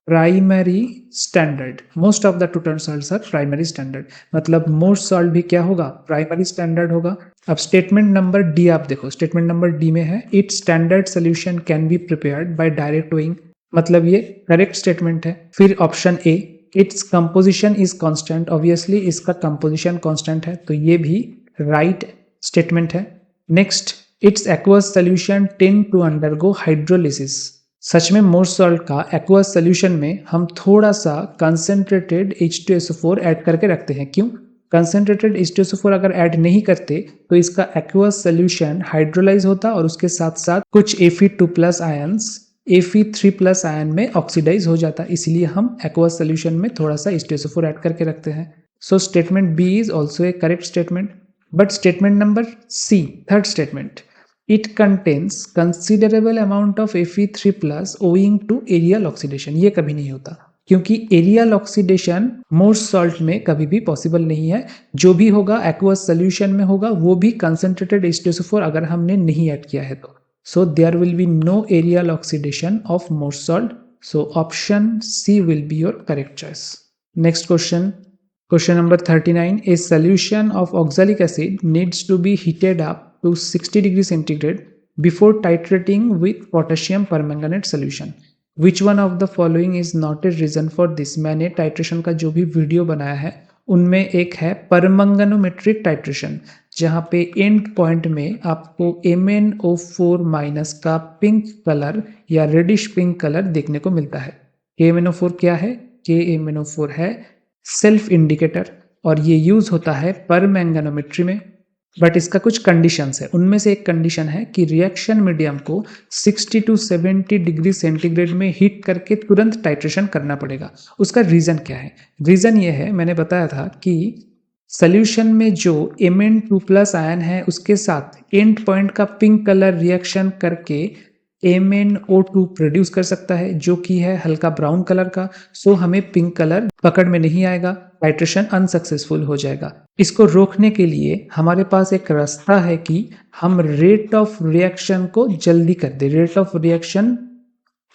primary standard. Most of the two tone salts are primary standard, मतलब मोस्ट सॉल्ट भी क्या होगा? प्राइमरी स्टैंडर्ड होगा। अब स्टेटमेंट नंबर डी आप देखो, स्टेटमेंट नंबर डी में है it standard solution can be prepared by direct weighing, मतलब ये करेक्ट स्टेटमेंट है। फिर option A, it's composition is constant, obviously इसका कंपोजिशन कांस्टेंट है, तो ये भी राइट स्टेटमेंट है। Next, it's aqueous solution tend to undergo hydrolysis. सच में मोर्स सॉल्ट का एक्वस सोल्यूशन में हम थोड़ा सा कंसेंट्रेटेड H2SO4 ऐड करके रखते हैं। क्यों? कंसेंट्रेटेड H2SO4 अगर ऐड नहीं करते तो इसका एक्वस सोल्यूशन हाइड्रोलाइज होता और उसके साथ साथ कुछ Fe2+ आयंस Fe3+ आयन में ऑक्सीडाइज हो जाता, इसलिए हम एक्वस सोल्यूशन में थोड़ा सा H2SO4 ऐड करके रखते हैं। So statement B is also a correct statement. But statement number C, third statement, it contains considerable amount of Fe3+ owing to aerial oxidation, ये कभी नहीं होता, क्योंकि एरियल ऑक्सीडेशन मोर्स सॉल्ट में कभी भी पॉसिबल नहीं है। जो भी होगा एक्वस सोल्यूशन में होगा, वो भी कंसेंट्रेटेड H2SO4 अगर हमने नहीं ऐड किया है तो। So there will be no aerial oxidation of Mohr's salt, so option C will be your correct choice. Next question, question number 39, a solution of oxalic acid needs to be heated up to 60 degree centigrade before titrating with potassium permanganate solution. Which one of the following is not a reason for this? मैंने titration का जो भी video बनाया है उनमें एक है परमंगनोमेट्रिक titration, जहाँ पे एंड पॉइंट में आपको MnO4- का पिंक कलर या रेडिश पिंक कलर देखने को मिलता है। KMnO4 क्या है? KMnO4 है सेल्फ इंडिकेटर और ये यूज होता है परमैंगनोमेट्री में। बट इसका कुछ कंडीशंस है, उनमें से एक कंडीशन है कि रिएक्शन मीडियम को 60 to 70 डिग्री सेंटीग्रेड में हीट करके तुरंत टाइट्रेशन करना पड़ेगा। उसका रीजन क्या है? रीजन ये है, मैंने बताया था कि सोल्यूशन में जो Mn2+ आयन है उसके साथ एंड पॉइंट का पिंक कलर रिएक्शन करके MnO2 प्रोड्यूस कर सकता है, जो कि है हल्का ब्राउन कलर का। सो हमें पिंक कलर पकड़ में नहीं आएगा, टाइट्रेशन अनसक्सेसफुल हो जाएगा। इसको रोकने के लिए हमारे पास एक रास्ता है कि हम रेट ऑफ रिएक्शन को जल्दी कर दे, रेट ऑफ रिएक्शन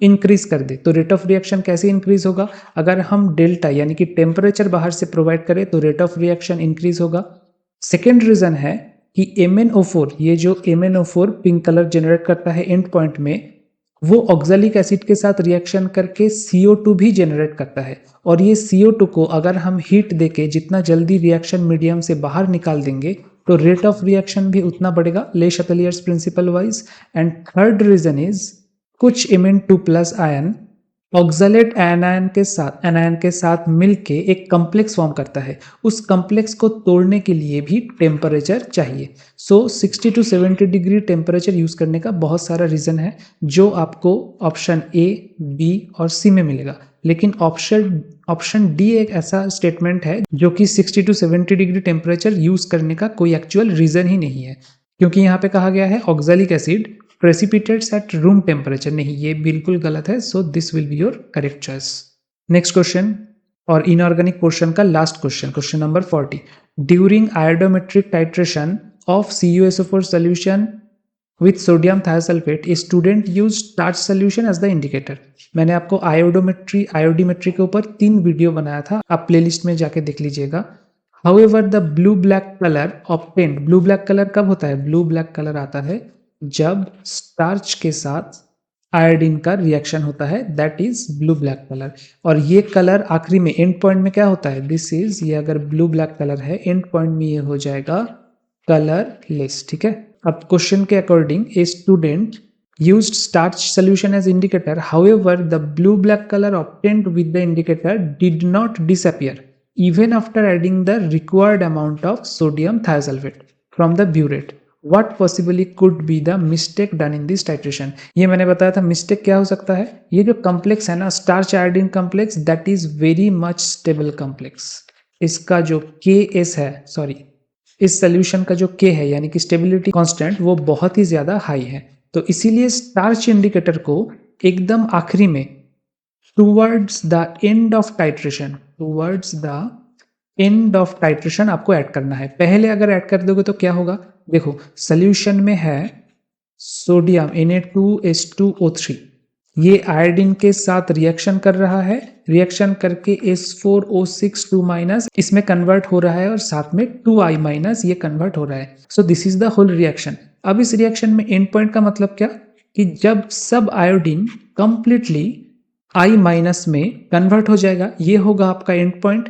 इंक्रीज कर दे। तो रेट ऑफ रिएक्शन कैसे इंक्रीज होगा? अगर हम डेल्टा यानी कि टेम्परेचर बाहर से प्रोवाइड करें तो रेट ऑफ रिएक्शन इंक्रीज होगा। सेकेंड रीजन है कि MnO4, ये जो MnO4 पिंक कलर जनरेट करता है एंड पॉइंट में, वो ऑक्जेलिक एसिड के साथ रिएक्शन करके CO2 भी जनरेट करता है। और ये CO2 को अगर हम हीट देके जितना जल्दी रिएक्शन मीडियम से बाहर निकाल देंगे तो रेट ऑफ रिएक्शन भी उतना बढ़ेगा, Le Chatelier's principle wise. And third reason is कुछ Mn2+ आयन ऑक्सलेट एनायन के साथ मिलके एक कॉम्प्लेक्स फॉर्म करता है। उस कॉम्प्लेक्स को तोड़ने के लिए भी टेम्परेचर चाहिए। सो 60 to 70 डिग्री टेम्परेचर यूज करने का बहुत सारा रीजन है जो आपको ऑप्शन A, B और C में मिलेगा। लेकिन ऑप्शन D एक ऐसा स्टेटमेंट है जो कि 60 to 70 डिग्री टेम्परेचर यूज करने का कोई एक्चुअल रीजन ही नहीं है, क्योंकि यहाँ पे कहा गया है oxalic acid precipitates at room temperature. नहीं, ये बिल्कुल गलत है। So this will be your correct choice. Next question और इनऑर्गेनिक पोर्शन का last question, question number 40। During आयोडोमेट्रिक titration of CuSO4 solution with sodium thiazolfate, a student used starch solution as the indicator। मैंने आपको iodimetry के ऊपर 3 video बनाया था, आप playlist में जाके देख लीजिएगा। However, the blue black color obtained, blue black color कब होता है? blue black color आता है जब स्टार्च के साथ आयोडीन का रिएक्शन होता है, that is blue black colour. और ये कलर आखिरी में एंड पॉइंट में क्या होता है? दिस इज, ये अगर ब्लू ब्लैक कलर है एंड पॉइंट में ये हो जाएगा कलरलेस। ठीक है, अब क्वेश्चन के according a student used starch solution as indicator, however the blue black color obtained with the indicator did not disappear even after adding the required amount of sodium thiazolfate from the burette। What possibly could be the mistake done in this titration? ये मैंने बताया था mistake क्या हो सकता है। ये जो कॉम्प्लेक्स है ना, starch iodine complex, that is very much stable complex. इसका जो Ks है, सॉरी, इस सोल्यूशन का जो K है यानी कि स्टेबिलिटी कांस्टेंट, वो बहुत ही ज्यादा हाई है। तो इसीलिए स्टार्च इंडिकेटर को एकदम आखिरी में towards the end of titration आपको ऐड करना है। पहले अगर ऐड कर दोगे तो क्या होगा? देखो, सोल्यूशन में है सोडियम Na2H2O3, ये आयोडीन के साथ रिएक्शन कर रहा है, रिएक्शन करके S4O6 इसमें कन्वर्ट हो रहा है और साथ में 2I- ये कन्वर्ट हो रहा है। So this is the whole reaction. अब इस रिएक्शन में एंड पॉइंट का मतलब क्या कि जब सब आयोडीन कंप्लीटली I- में कन्वर्ट हो जाएगा, ये होगा आपका एंड पॉइंट।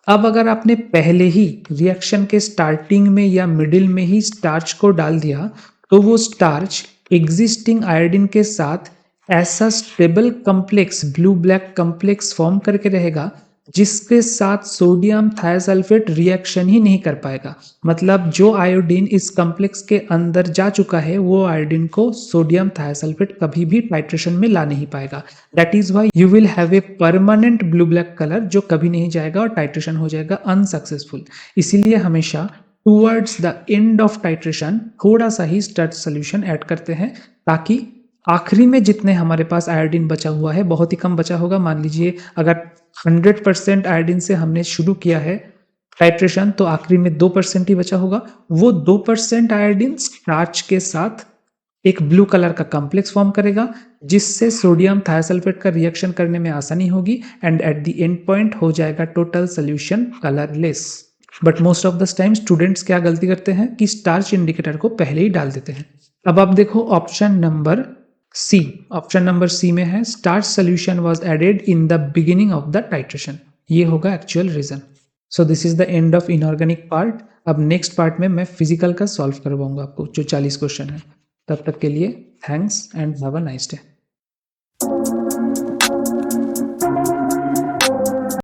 अब अगर आपने पहले ही रिएक्शन के स्टार्टिंग में या मिडिल में ही स्टार्च को डाल दिया तो वो स्टार्च एग्जिस्टिंग आयोडीन के साथ ऐसा stable complex blue black complex form करके रहेगा जिसके साथ सोडियम थायोसल्फेट रिएक्शन ही नहीं कर पाएगा। मतलब जो आयोडीन इस कॉम्प्लेक्स के अंदर जा चुका है वो आयोडीन को सोडियम थायोसल्फेट कभी भी टाइट्रेशन में ला नहीं पाएगा। That is why you will have a permanent blue black colour जो कभी नहीं जाएगा और टाइट्रेशन हो जाएगा अनसक्सेसफुल। इसीलिए हमेशा towards the end of titration थोड़ा सा ही स्टार्च सोल्यूशन ऐड करते हैं ताकि आखिरी में जितने हमारे पास आयोडीन बचा हुआ है, बहुत ही कम बचा होगा, मान लीजिए अगर 100% आयोडीन से हमने शुरू किया है टाइट्रेशन तो आखिरी में 2% ही बचा होगा। वो 2% आयोडीन स्टार्च के साथ एक ब्लू कलर का कॉम्प्लेक्स फॉर्म करेगा जिससे सोडियम थायोसल्फेट का रिएक्शन करने में आसानी होगी and at the end point हो जाएगा total solution colourless. But most of the time students क्या गलती करते हैं कि स्टार्च इंडिकेटर को पहले ही डाल देते हैं। अब आप देखो ऑप्शन नंबर सी में है starch solution was added in the beginning of the titration, ये होगा actual reason. So this is the end of inorganic part. अब नेक्स्ट पार्ट में मैं फिजिकल का सॉल्व करवाऊंगा आपको जो 40 क्वेश्चन है। तब तक के लिए thanks and have a nice day.